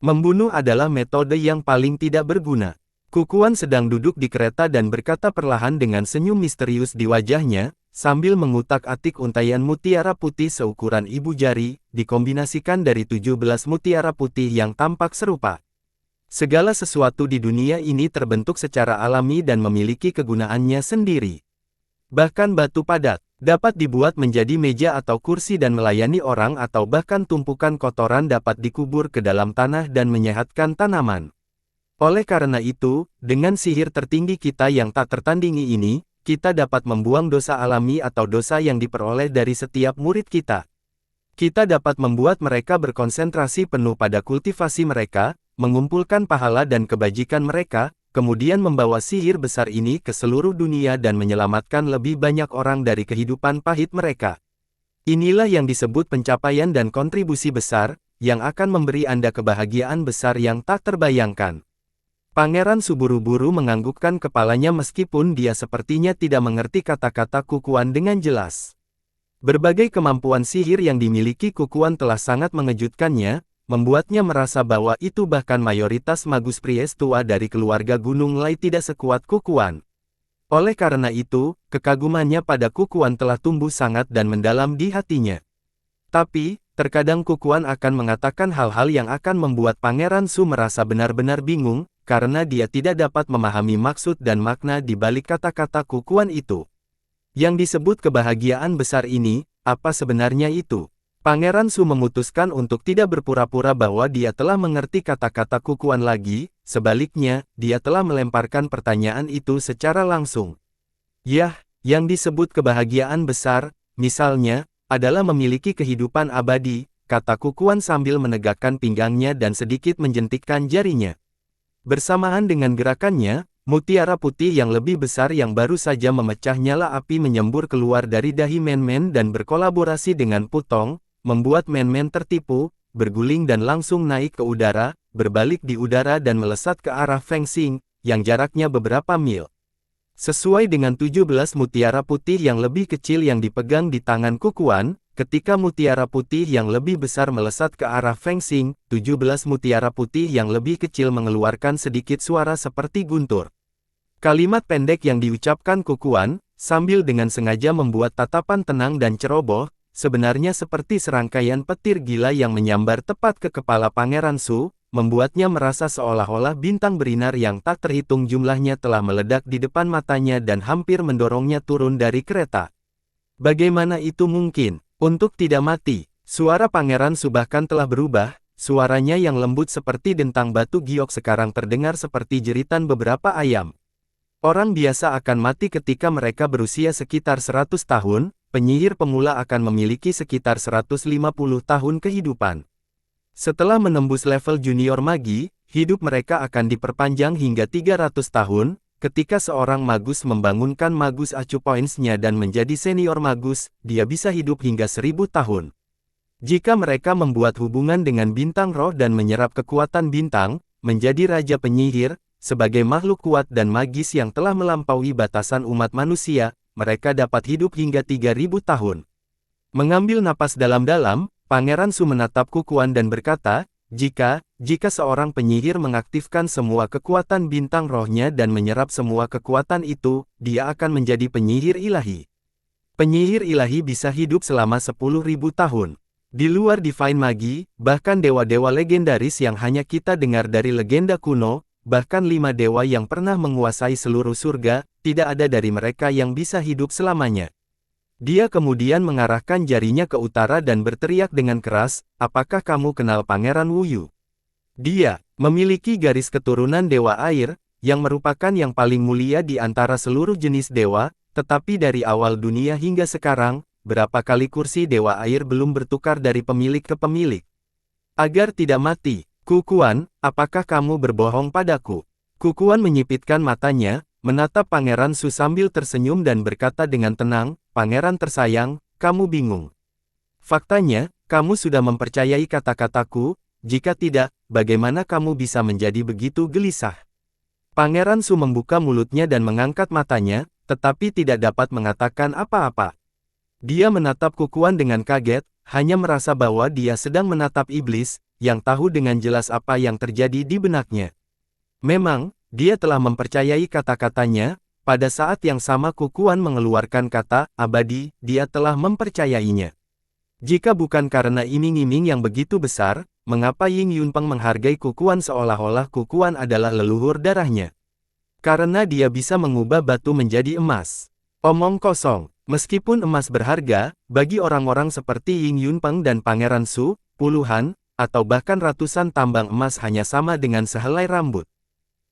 A: Membunuh adalah metode yang paling tidak berguna. Kukuan sedang duduk di kereta dan berkata perlahan dengan senyum misterius di wajahnya, sambil mengutak-atik untaian mutiara putih seukuran ibu jari, dikombinasikan dari 17 mutiara putih yang tampak serupa. Segala sesuatu di dunia ini terbentuk secara alami dan memiliki kegunaannya sendiri. Bahkan batu padat, dapat dibuat menjadi meja atau kursi dan melayani orang atau bahkan tumpukan kotoran dapat dikubur ke dalam tanah dan menyehatkan tanaman. Oleh karena itu, dengan sihir tertinggi kita yang tak tertandingi ini, kita dapat membuang dosa alami atau dosa yang diperoleh dari setiap murid kita. Kita dapat membuat mereka berkonsentrasi penuh pada kultivasi mereka, mengumpulkan pahala dan kebajikan mereka, kemudian membawa sihir besar ini ke seluruh dunia dan menyelamatkan lebih banyak orang dari kehidupan pahit mereka. Inilah yang disebut pencapaian dan kontribusi besar, yang akan memberi Anda kebahagiaan besar yang tak terbayangkan. Pangeran Suburu-buru menganggukkan kepalanya meskipun dia sepertinya tidak mengerti kata-kata Kukuan dengan jelas. Berbagai kemampuan sihir yang dimiliki Kukuan telah sangat mengejutkannya, membuatnya merasa bahwa itu bahkan mayoritas magus Pries tua dari keluarga Gunung Lai tidak sekuat Kukuan. Oleh karena itu, kekagumannya pada Kukuan telah tumbuh sangat dan mendalam di hatinya. Tapi, terkadang Kukuan akan mengatakan hal-hal yang akan membuat Pangeran Su merasa benar-benar bingung, karena dia tidak dapat memahami maksud dan makna di balik kata-kata Kukuan itu. Yang disebut kebahagiaan besar ini, apa sebenarnya itu? Pangeran Su memutuskan untuk tidak berpura-pura bahwa dia telah mengerti kata-kata Kukuan lagi, sebaliknya, dia telah melemparkan pertanyaan itu secara langsung. Yah, yang disebut kebahagiaan besar, misalnya, adalah memiliki kehidupan abadi, kata Kukuan sambil menegakkan pinggangnya dan sedikit menjentikkan jarinya. Bersamaan dengan gerakannya, mutiara putih yang lebih besar yang baru saja memecah nyala api menyembur keluar dari dahi Man-Man dan berkolaborasi dengan Putong, membuat Man-Man tertipu, berguling dan langsung naik ke udara, berbalik di udara dan melesat ke arah Feng Xing, yang jaraknya beberapa mil. Sesuai dengan 17 mutiara putih yang lebih kecil yang dipegang di tangan Kukuan, ketika mutiara putih yang lebih besar melesat ke arah Feng Xing, 17 mutiara putih yang lebih kecil mengeluarkan sedikit suara seperti guntur. Kalimat pendek yang diucapkan Kukuan, sambil dengan sengaja membuat tatapan tenang dan ceroboh, sebenarnya seperti serangkaian petir gila yang menyambar tepat ke kepala Pangeran Su, membuatnya merasa seolah-olah bintang berinar yang tak terhitung jumlahnya telah meledak di depan matanya dan hampir mendorongnya turun dari kereta. Bagaimana itu mungkin? Untuk tidak mati, suara Pangeran Su bahkan telah berubah, suaranya yang lembut seperti dentang batu giok sekarang terdengar seperti jeritan beberapa ayam. Orang biasa akan mati ketika mereka berusia sekitar 100 tahun, penyihir pemula akan memiliki sekitar 150 tahun kehidupan. Setelah menembus level junior magi, hidup mereka akan diperpanjang hingga 300 tahun, ketika seorang magus membangunkan magus acu points-nya dan menjadi senior magus, dia bisa hidup hingga 1000 tahun. Jika mereka membuat hubungan dengan bintang roh dan menyerap kekuatan bintang, menjadi raja penyihir, sebagai makhluk kuat dan magis yang telah melampaui batasan umat manusia, mereka dapat hidup hingga 3000 tahun. Mengambil napas dalam-dalam, Pangeran Su menatap Kukuan dan berkata, jika seorang penyihir mengaktifkan semua kekuatan bintang rohnya dan menyerap semua kekuatan itu, dia akan menjadi penyihir ilahi. Penyihir ilahi bisa hidup selama 10.000 tahun. Di luar Divine Magi, bahkan dewa-dewa legendaris yang hanya kita dengar dari legenda kuno, bahkan 5 dewa yang pernah menguasai seluruh surga, tidak ada dari mereka yang bisa hidup selamanya. Dia kemudian mengarahkan jarinya ke utara dan berteriak dengan keras, apakah kamu kenal Pangeran Wu Yu? Dia memiliki garis keturunan dewa air, yang merupakan yang paling mulia di antara seluruh jenis dewa, tetapi dari awal dunia hingga sekarang, berapa kali kursi dewa air belum bertukar dari pemilik ke pemilik. Agar tidak mati, Kukuan, apakah kamu berbohong padaku? Kukuan menyipitkan matanya, menatap Pangeran Su sambil tersenyum dan berkata dengan tenang, Pangeran tersayang, kamu bingung. Faktanya, kamu sudah mempercayai kata-kataku, jika tidak, bagaimana kamu bisa menjadi begitu gelisah? Pangeran Su membuka mulutnya dan mengangkat matanya, tetapi tidak dapat mengatakan apa-apa. Dia menatap Kukuan dengan kaget, hanya merasa bahwa dia sedang menatap iblis, yang tahu dengan jelas apa yang terjadi di benaknya. Memang, dia telah mempercayai kata-katanya, pada saat yang sama Kukuan mengeluarkan kata, abadi, dia telah mempercayainya. Jika bukan karena iming-iming yang begitu besar, mengapa Ying Yunpeng menghargai Kukuan seolah-olah Kukuan adalah leluhur darahnya? Karena dia bisa mengubah batu menjadi emas. Omong kosong. Meskipun emas berharga, bagi orang-orang seperti Ying Yunpeng dan Pangeran Su, puluhan, atau bahkan ratusan tambang emas hanya sama dengan sehelai rambut.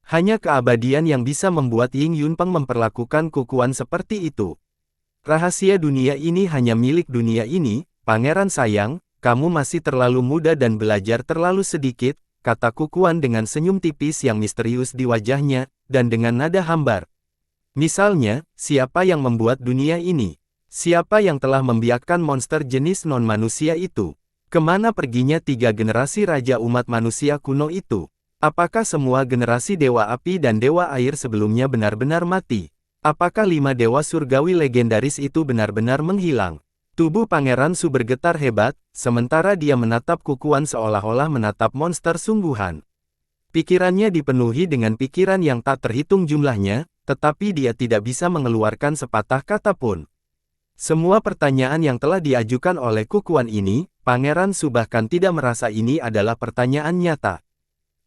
A: Hanya keabadian yang bisa membuat Ying Yunpeng memperlakukan Kukuan seperti itu. Rahasia dunia ini hanya milik dunia ini, Pangeran sayang, kamu masih terlalu muda dan belajar terlalu sedikit, kata Kukuan dengan senyum tipis yang misterius di wajahnya, dan dengan nada hambar. Misalnya, siapa yang membuat dunia ini? Siapa yang telah membiakkan monster jenis non-manusia itu? Kemana perginya 3 generasi raja umat manusia kuno itu? Apakah semua generasi dewa api dan dewa air sebelumnya benar-benar mati? Apakah 5 dewa surgawi legendaris itu benar-benar menghilang? Tubuh Pangeran Su bergetar hebat, sementara dia menatap Kukuan seolah-olah menatap monster sungguhan. Pikirannya dipenuhi dengan pikiran yang tak terhitung jumlahnya, tetapi dia tidak bisa mengeluarkan sepatah kata pun. Semua pertanyaan yang telah diajukan oleh Kukuan ini, Pangeran Su bahkan tidak merasa ini adalah pertanyaan nyata.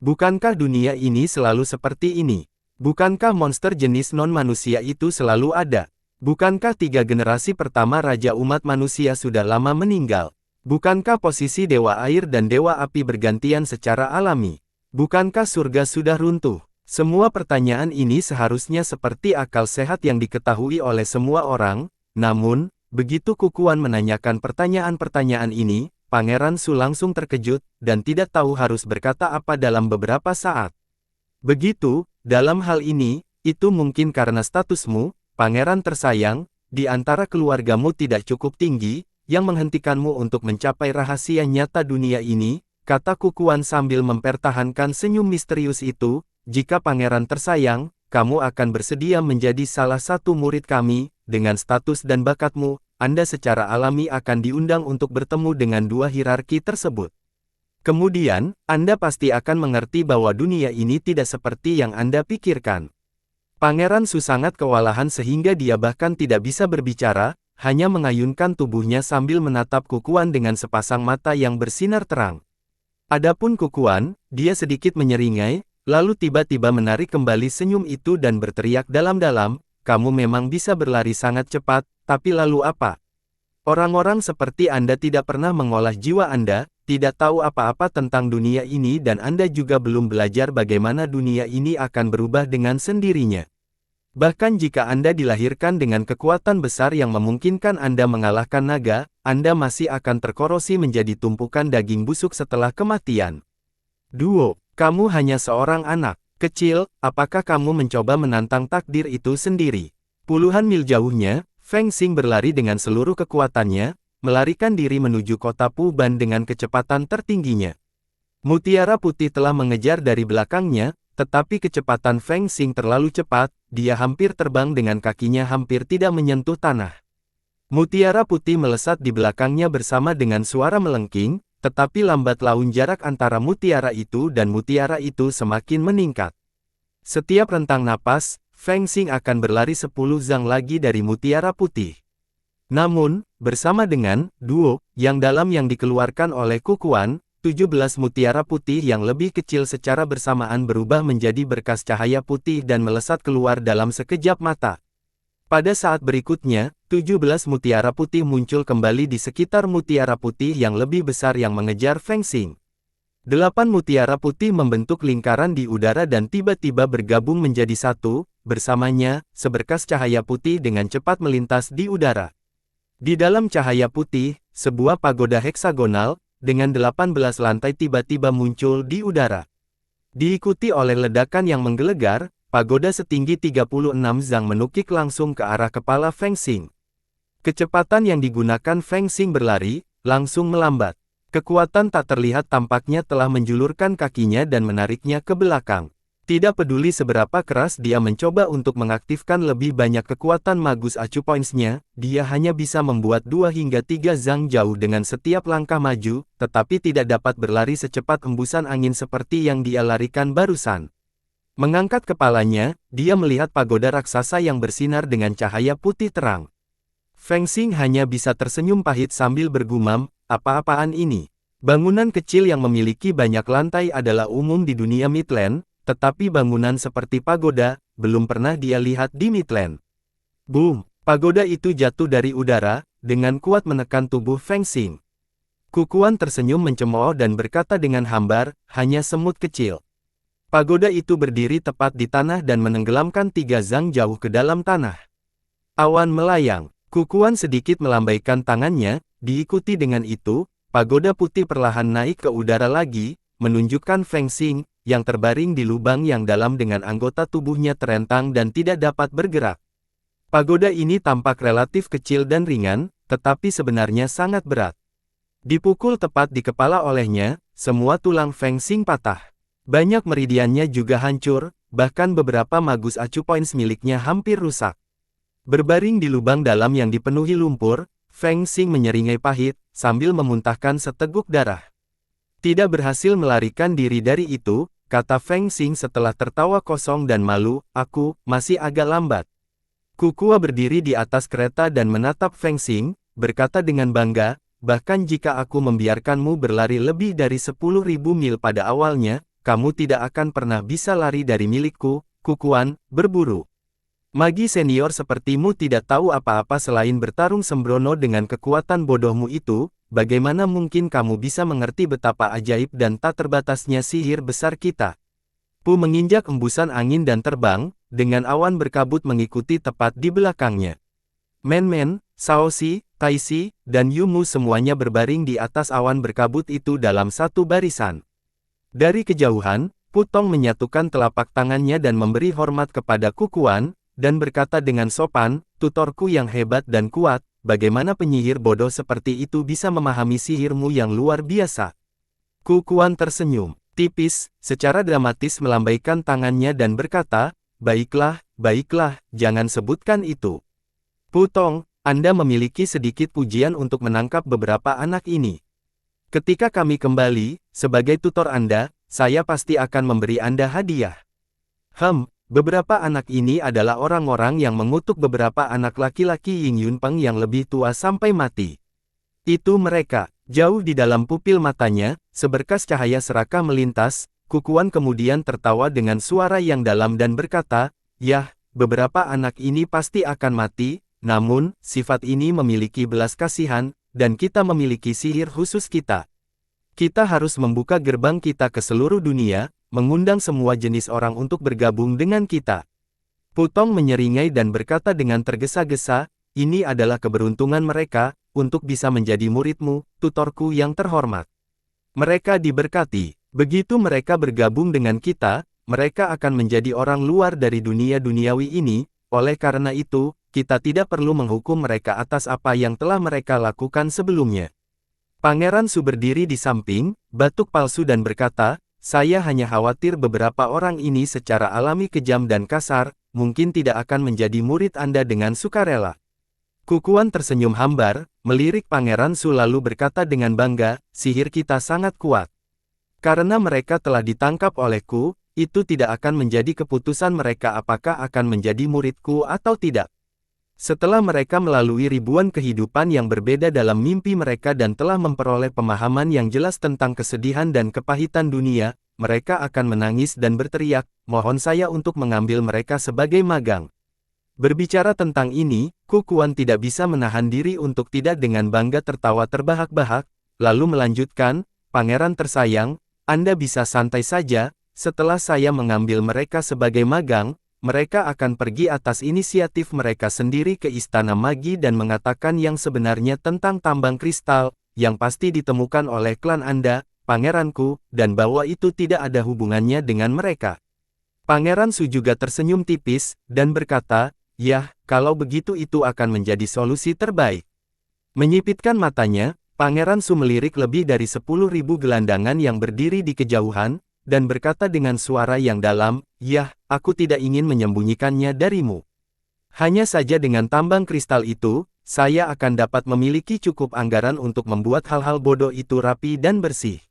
A: Bukankah dunia ini selalu seperti ini? Bukankah monster jenis non-manusia itu selalu ada? Bukankah 3 generasi pertama raja umat manusia sudah lama meninggal? Bukankah posisi dewa air dan dewa api bergantian secara alami? Bukankah surga sudah runtuh? Semua pertanyaan ini seharusnya seperti akal sehat yang diketahui oleh semua orang, namun, begitu Kukuan menanyakan pertanyaan-pertanyaan ini, Pangeran Su langsung terkejut, dan tidak tahu harus berkata apa dalam beberapa saat. Begitu, dalam hal ini, itu mungkin karena statusmu, Pangeran tersayang, di antara keluargamu tidak cukup tinggi, yang menghentikanmu untuk mencapai rahasia nyata dunia ini, kata Kukuan sambil mempertahankan senyum misterius itu. Jika Pangeran tersayang, kamu akan bersedia menjadi salah satu murid kami, dengan status dan bakatmu, Anda secara alami akan diundang untuk bertemu dengan 2 hierarki tersebut. Kemudian, Anda pasti akan mengerti bahwa dunia ini tidak seperti yang Anda pikirkan. Pangeran Su sangat kewalahan sehingga dia bahkan tidak bisa berbicara, hanya mengayunkan tubuhnya sambil menatap Kukuan dengan sepasang mata yang bersinar terang. Adapun Kukuan, dia sedikit menyeringai, lalu tiba-tiba menarik kembali senyum itu dan berteriak dalam-dalam, kamu memang bisa berlari sangat cepat, tapi lalu apa? Orang-orang seperti Anda tidak pernah mengolah jiwa Anda, tidak tahu apa-apa tentang dunia ini dan Anda juga belum belajar bagaimana dunia ini akan berubah dengan sendirinya. Bahkan jika Anda dilahirkan dengan kekuatan besar yang memungkinkan Anda mengalahkan naga, Anda masih akan terkorosi menjadi tumpukan daging busuk setelah kematian. Duo. Kamu hanya seorang anak kecil, apakah kamu mencoba menantang takdir itu sendiri? Puluhan mil jauhnya, Feng Xing berlari dengan seluruh kekuatannya, melarikan diri menuju kota Puban dengan kecepatan tertingginya. Mutiara putih telah mengejar dari belakangnya, tetapi kecepatan Feng Xing terlalu cepat, dia hampir terbang dengan kakinya hampir tidak menyentuh tanah. Mutiara putih melesat di belakangnya bersama dengan suara melengking, tetapi lambat laun jarak antara mutiara itu dan mutiara itu semakin meningkat. Setiap rentang napas, Feng Xing akan berlari 10 zang lagi dari mutiara putih. Namun, bersama dengan duo yang dalam yang dikeluarkan oleh Kukuan, 17 mutiara putih yang lebih kecil secara bersamaan berubah menjadi berkas cahaya putih dan melesat keluar dalam sekejap mata. Pada saat berikutnya, 17 mutiara putih muncul kembali di sekitar mutiara putih yang lebih besar yang mengejar Feng Xing. 8 mutiara putih membentuk lingkaran di udara dan tiba-tiba bergabung menjadi satu, bersamanya, seberkas cahaya putih dengan cepat melintas di udara. Di dalam cahaya putih, sebuah pagoda heksagonal, dengan 18 lantai tiba-tiba muncul di udara. Diikuti oleh ledakan yang menggelegar, pagoda setinggi 36 zang menukik langsung ke arah kepala Feng Xing. Kecepatan yang digunakan Feng Xing berlari, langsung melambat. Kekuatan tak terlihat tampaknya telah menjulurkan kakinya dan menariknya ke belakang. Tidak peduli seberapa keras dia mencoba untuk mengaktifkan lebih banyak kekuatan Magus Acu Points-nya, dia hanya bisa membuat 2 hingga 3 zang jauh dengan setiap langkah maju, tetapi tidak dapat berlari secepat hembusan angin seperti yang dia larikan barusan. Mengangkat kepalanya, dia melihat pagoda raksasa yang bersinar dengan cahaya putih terang. Feng Xing hanya bisa tersenyum pahit sambil bergumam, apa-apaan ini? Bangunan kecil yang memiliki banyak lantai adalah umum di dunia Midland, tetapi bangunan seperti pagoda, belum pernah dia lihat di Midland. Boom! Pagoda itu jatuh dari udara, dengan kuat menekan tubuh Feng Xing. Kukuan tersenyum mencemooh dan berkata dengan hambar, hanya semut kecil. Pagoda itu berdiri tepat di tanah dan menenggelamkan 3 zang jauh ke dalam tanah. Awan melayang. Kukuan sedikit melambaikan tangannya, diikuti dengan itu, pagoda putih perlahan naik ke udara lagi, menunjukkan Feng Xing, yang terbaring di lubang yang dalam dengan anggota tubuhnya terentang dan tidak dapat bergerak. Pagoda ini tampak relatif kecil dan ringan, tetapi sebenarnya sangat berat. Dipukul tepat di kepala olehnya, semua tulang Feng Xing patah. Banyak meridiannya juga hancur, bahkan beberapa Magus Acu Points miliknya hampir rusak. Berbaring di lubang dalam yang dipenuhi lumpur, Feng Xing menyeringai pahit, sambil memuntahkan seteguk darah. Tidak berhasil melarikan diri dari itu, kata Feng Xing setelah tertawa kosong dan malu, aku masih agak lambat. Kukua berdiri di atas kereta dan menatap Feng Xing, berkata dengan bangga, bahkan jika aku membiarkanmu berlari lebih dari 10.000 mil pada awalnya, kamu tidak akan pernah bisa lari dari milikku, Kukuan, berburu. Magi senior sepertimu tidak tahu apa-apa selain bertarung sembrono dengan kekuatan bodohmu itu, bagaimana mungkin kamu bisa mengerti betapa ajaib dan tak terbatasnya sihir besar kita? Pu menginjak embusan angin dan terbang, dengan awan berkabut mengikuti tepat di belakangnya. Men-men, Shaoxi, Taixi, dan Yumu semuanya berbaring di atas awan berkabut itu dalam satu barisan. Dari kejauhan, Pu Tong menyatukan telapak tangannya dan memberi hormat kepada Kukuan, dan berkata dengan sopan, tutorku yang hebat dan kuat, bagaimana penyihir bodoh seperti itu bisa memahami sihirmu yang luar biasa? Kukuan tersenyum, tipis, secara dramatis melambaikan tangannya dan berkata, baiklah, baiklah, jangan sebutkan itu. Pu Tong, Anda memiliki sedikit pujian untuk menangkap beberapa anak ini. Ketika kami kembali, sebagai tutor Anda, saya pasti akan memberi Anda hadiah. Beberapa anak ini adalah orang-orang yang mengutuk beberapa anak laki-laki Ying Yunpeng yang lebih tua sampai mati. Itu mereka. Jauh di dalam pupil matanya, seberkas cahaya serakah melintas, Kukuan kemudian tertawa dengan suara yang dalam dan berkata, yah, beberapa anak ini pasti akan mati, namun, sifat ini memiliki belas kasihan, dan kita memiliki sihir khusus kita. Kita harus membuka gerbang kita ke seluruh dunia, mengundang semua jenis orang untuk bergabung dengan kita. Pu Tong menyeringai dan berkata dengan tergesa-gesa, ini adalah keberuntungan mereka, untuk bisa menjadi muridmu, tutorku yang terhormat. Mereka diberkati. Begitu mereka bergabung dengan kita, mereka akan menjadi orang luar dari dunia duniawi ini, oleh karena itu, kita tidak perlu menghukum mereka atas apa yang telah mereka lakukan sebelumnya. Pangeran Su berdiri di samping, batuk palsu dan berkata, saya hanya khawatir beberapa orang ini secara alami kejam dan kasar, mungkin tidak akan menjadi murid Anda dengan sukarela. Kukuan tersenyum hambar, melirik Pangeran Su lalu berkata dengan bangga, sihir kita sangat kuat. Karena mereka telah ditangkap olehku, itu tidak akan menjadi keputusan mereka apakah akan menjadi muridku atau tidak. Setelah mereka melalui ribuan kehidupan yang berbeda dalam mimpi mereka dan telah memperoleh pemahaman yang jelas tentang kesedihan dan kepahitan dunia, mereka akan menangis dan berteriak, mohon saya untuk mengambil mereka sebagai magang. Berbicara tentang ini, Kukuan tidak bisa menahan diri untuk tidak dengan bangga tertawa terbahak-bahak, lalu melanjutkan, Pangeran tersayang, Anda bisa santai saja, setelah saya mengambil mereka sebagai magang, mereka akan pergi atas inisiatif mereka sendiri ke Istana Magi dan mengatakan yang sebenarnya tentang tambang kristal, yang pasti ditemukan oleh klan Anda, Pangeranku, dan bahwa itu tidak ada hubungannya dengan mereka. Pangeran Su juga tersenyum tipis, dan berkata, yah, kalau begitu itu akan menjadi solusi terbaik. Menyipitkan matanya, Pangeran Su melirik lebih dari 10.000 gelandangan yang berdiri di kejauhan, dan berkata dengan suara yang dalam, yah, aku tidak ingin menyembunyikannya darimu. Hanya saja dengan tambang kristal itu, saya akan dapat memiliki cukup anggaran untuk membuat hal-hal bodoh itu rapi dan bersih.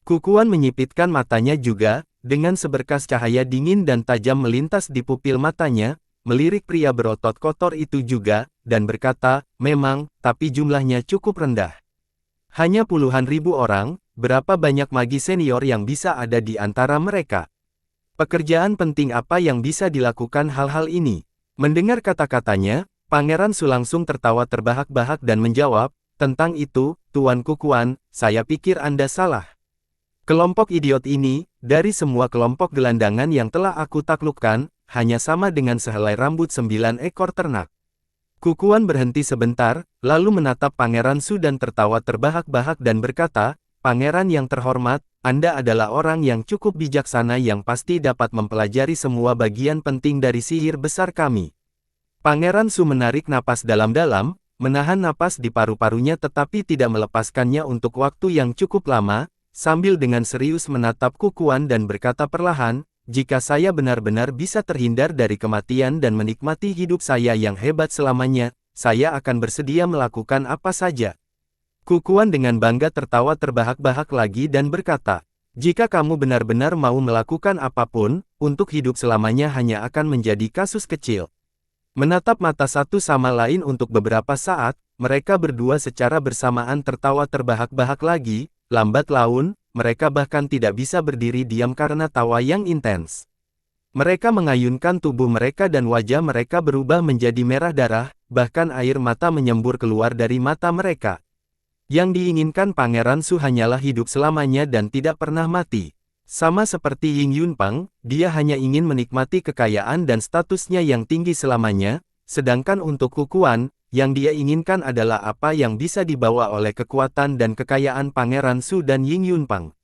A: Kukuan menyipitkan matanya juga, dengan seberkas cahaya dingin dan tajam melintas di pupil matanya, melirik pria berotot kotor itu juga, dan berkata, memang, tapi jumlahnya cukup rendah. Hanya puluhan ribu orang, berapa banyak magi senior yang bisa ada di antara mereka? Pekerjaan penting apa yang bisa dilakukan hal-hal ini? Mendengar kata-katanya, Pangeran Su langsung tertawa terbahak-bahak dan menjawab, tentang itu, Tuan Kukuan, saya pikir Anda salah. Kelompok idiot ini, dari semua kelompok gelandangan yang telah aku taklukkan, hanya sama dengan sehelai rambut 9 ekor ternak. Kukuan berhenti sebentar, lalu menatap Pangeran Su dan tertawa terbahak-bahak dan berkata, Pangeran yang terhormat, Anda adalah orang yang cukup bijaksana yang pasti dapat mempelajari semua bagian penting dari sihir besar kami. Pangeran Su menarik napas dalam-dalam, menahan napas di paru-parunya tetapi tidak melepaskannya untuk waktu yang cukup lama, sambil dengan serius menatap Kukuan dan berkata perlahan, jika saya benar-benar bisa terhindar dari kematian dan menikmati hidup saya yang hebat selamanya, saya akan bersedia melakukan apa saja. Kukuan dengan bangga tertawa terbahak-bahak lagi dan berkata, jika kamu benar-benar mau melakukan apapun, untuk hidup selamanya hanya akan menjadi kasus kecil. Menatap mata satu sama lain untuk beberapa saat, mereka berdua secara bersamaan tertawa terbahak-bahak lagi, lambat laun, mereka bahkan tidak bisa berdiri diam karena tawa yang intens. Mereka mengayunkan tubuh mereka dan wajah mereka berubah menjadi merah darah, bahkan air mata menyembur keluar dari mata mereka. Yang diinginkan Pangeran Su hanyalah hidup selamanya dan tidak pernah mati. Sama seperti Ying Yunpang, dia hanya ingin menikmati kekayaan dan statusnya yang tinggi selamanya, sedangkan untuk Kukuan, yang dia inginkan adalah apa yang bisa dibawa oleh kekuatan dan kekayaan Pangeran Su dan Ying Yunpang.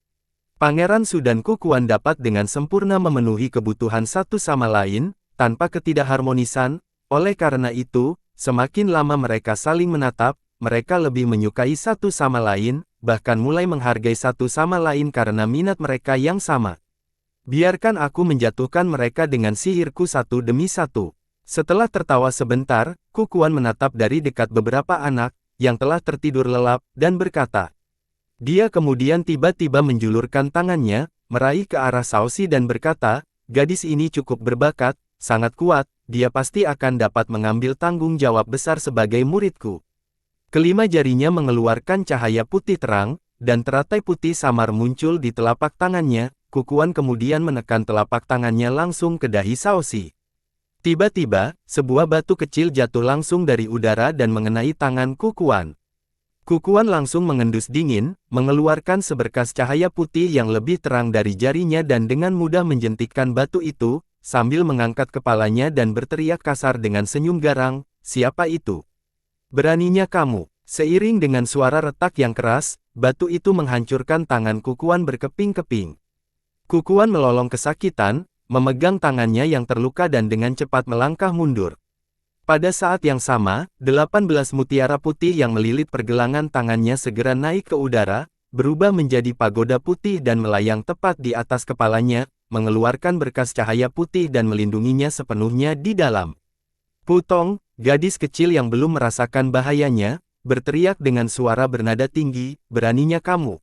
A: Pangeran Su dan Kukuan dapat dengan sempurna memenuhi kebutuhan satu sama lain, tanpa ketidakharmonisan, oleh karena itu, semakin lama mereka saling menatap, mereka lebih menyukai satu sama lain, bahkan mulai menghargai satu sama lain karena minat mereka yang sama. Biarkan aku menjatuhkan mereka dengan sihirku satu demi satu. Setelah tertawa sebentar, Kukuan menatap dari dekat beberapa anak, yang telah tertidur lelap, dan berkata. Dia kemudian tiba-tiba menjulurkan tangannya, meraih ke arah Saosi dan berkata, gadis ini cukup berbakat, sangat kuat, dia pasti akan dapat mengambil tanggung jawab besar sebagai muridku. Kelima jarinya mengeluarkan cahaya putih terang, dan teratai putih samar muncul di telapak tangannya, Kukuan kemudian menekan telapak tangannya langsung ke dahi Saosi. Tiba-tiba, sebuah batu kecil jatuh langsung dari udara dan mengenai tangan Kukuan. Kukuan langsung mengendus dingin, mengeluarkan seberkas cahaya putih yang lebih terang dari jarinya dan dengan mudah menjentikkan batu itu, sambil mengangkat kepalanya dan berteriak kasar dengan senyum garang, siapa itu? Beraninya kamu? Seiring dengan suara retak yang keras, batu itu menghancurkan tangan Kukuan berkeping-keping. Kukuan melolong kesakitan, memegang tangannya yang terluka dan dengan cepat melangkah mundur. Pada saat yang sama, 18 mutiara putih yang melilit pergelangan tangannya segera naik ke udara, berubah menjadi pagoda putih dan melayang tepat di atas kepalanya, mengeluarkan berkas cahaya putih dan melindunginya sepenuhnya di dalam. Putong, Gadis kecil yang belum merasakan bahayanya, berteriak dengan suara bernada tinggi, "Beraninya kamu!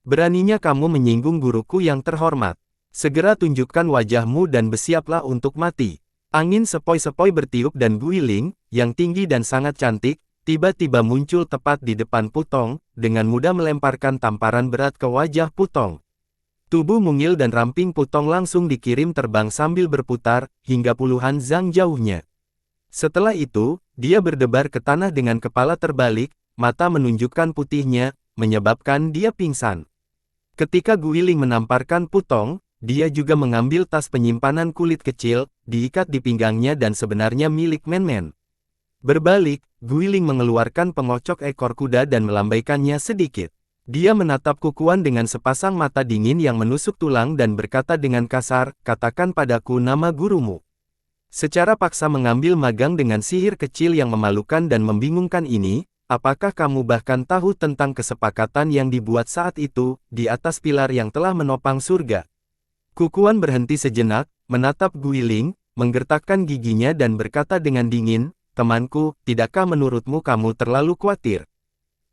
A: Beraninya kamu menyinggung guruku yang terhormat. Segera tunjukkan wajahmu dan bersiaplah untuk mati." Angin sepoi-sepoi bertiup dan Guiling, yang tinggi dan sangat cantik, tiba-tiba muncul tepat di depan Putong, dengan mudah melemparkan tamparan berat ke wajah Putong. Tubuh mungil dan ramping Putong langsung dikirim terbang sambil berputar, hingga puluhan zang jauhnya. Setelah itu, dia berdebar ke tanah dengan kepala terbalik, mata menunjukkan putihnya, menyebabkan dia pingsan. Ketika Guiling menamparkan Putong, dia juga mengambil tas penyimpanan kulit kecil, diikat di pinggangnya dan sebenarnya milik Men-Men. Berbalik, Guiling mengeluarkan pengocok ekor kuda dan melambaikannya sedikit. Dia menatap Kukuan dengan sepasang mata dingin yang menusuk tulang dan berkata dengan kasar, "Katakan padaku nama gurumu." Secara paksa mengambil magang dengan sihir kecil yang memalukan dan membingungkan ini, apakah kamu bahkan tahu tentang kesepakatan yang dibuat saat itu, di atas pilar yang telah menopang surga? Kukuan berhenti sejenak, menatap Guiling, menggertakkan giginya dan berkata dengan dingin, "Temanku, tidakkah menurutmu kamu terlalu khawatir?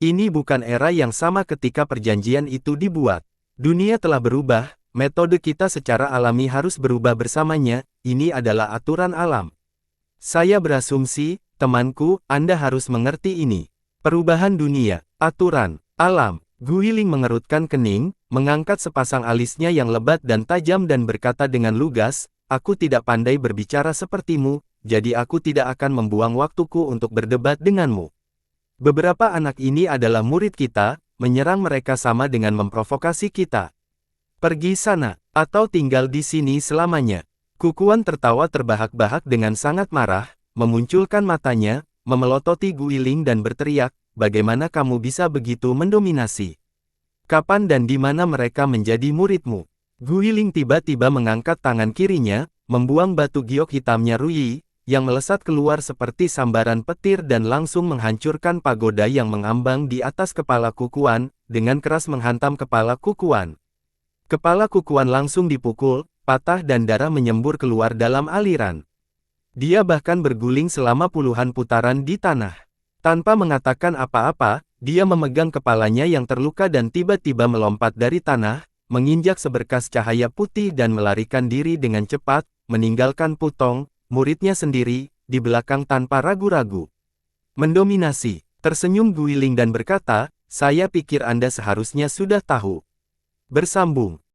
A: Ini bukan era yang sama ketika perjanjian itu dibuat. Dunia telah berubah, metode kita secara alami harus berubah bersamanya, ini adalah aturan alam. Saya berasumsi, temanku, Anda harus mengerti ini. Perubahan dunia, aturan, alam." Guiling mengerutkan kening, mengangkat sepasang alisnya yang lebat dan tajam dan berkata dengan lugas, "Aku tidak pandai berbicara sepertimu, jadi aku tidak akan membuang waktuku untuk berdebat denganmu. Beberapa anak ini adalah murid kita, menyerang mereka sama dengan memprovokasi kita. Pergi sana, atau tinggal di sini selamanya." Kukuan tertawa terbahak-bahak dengan sangat marah, memunculkan matanya, memelototi Guiling dan berteriak, "Bagaimana kamu bisa begitu mendominasi? Kapan dan di mana mereka menjadi muridmu?" Guiling tiba-tiba mengangkat tangan kirinya, membuang batu giok hitamnya Ruyi, yang melesat keluar seperti sambaran petir dan langsung menghancurkan pagoda yang mengambang di atas kepala Kukuan, dengan keras menghantam kepala Kukuan. Kepala Kukuan langsung dipukul, patah dan darah menyembur keluar dalam aliran. Dia bahkan berguling selama puluhan putaran di tanah. Tanpa mengatakan apa-apa, dia memegang kepalanya yang terluka dan tiba-tiba melompat dari tanah, menginjak seberkas cahaya putih dan melarikan diri dengan cepat, meninggalkan Putong, muridnya sendiri, di belakang tanpa ragu-ragu. "Mendominasi," tersenyum Guiling dan berkata, "Saya pikir Anda seharusnya sudah tahu." Bersambung.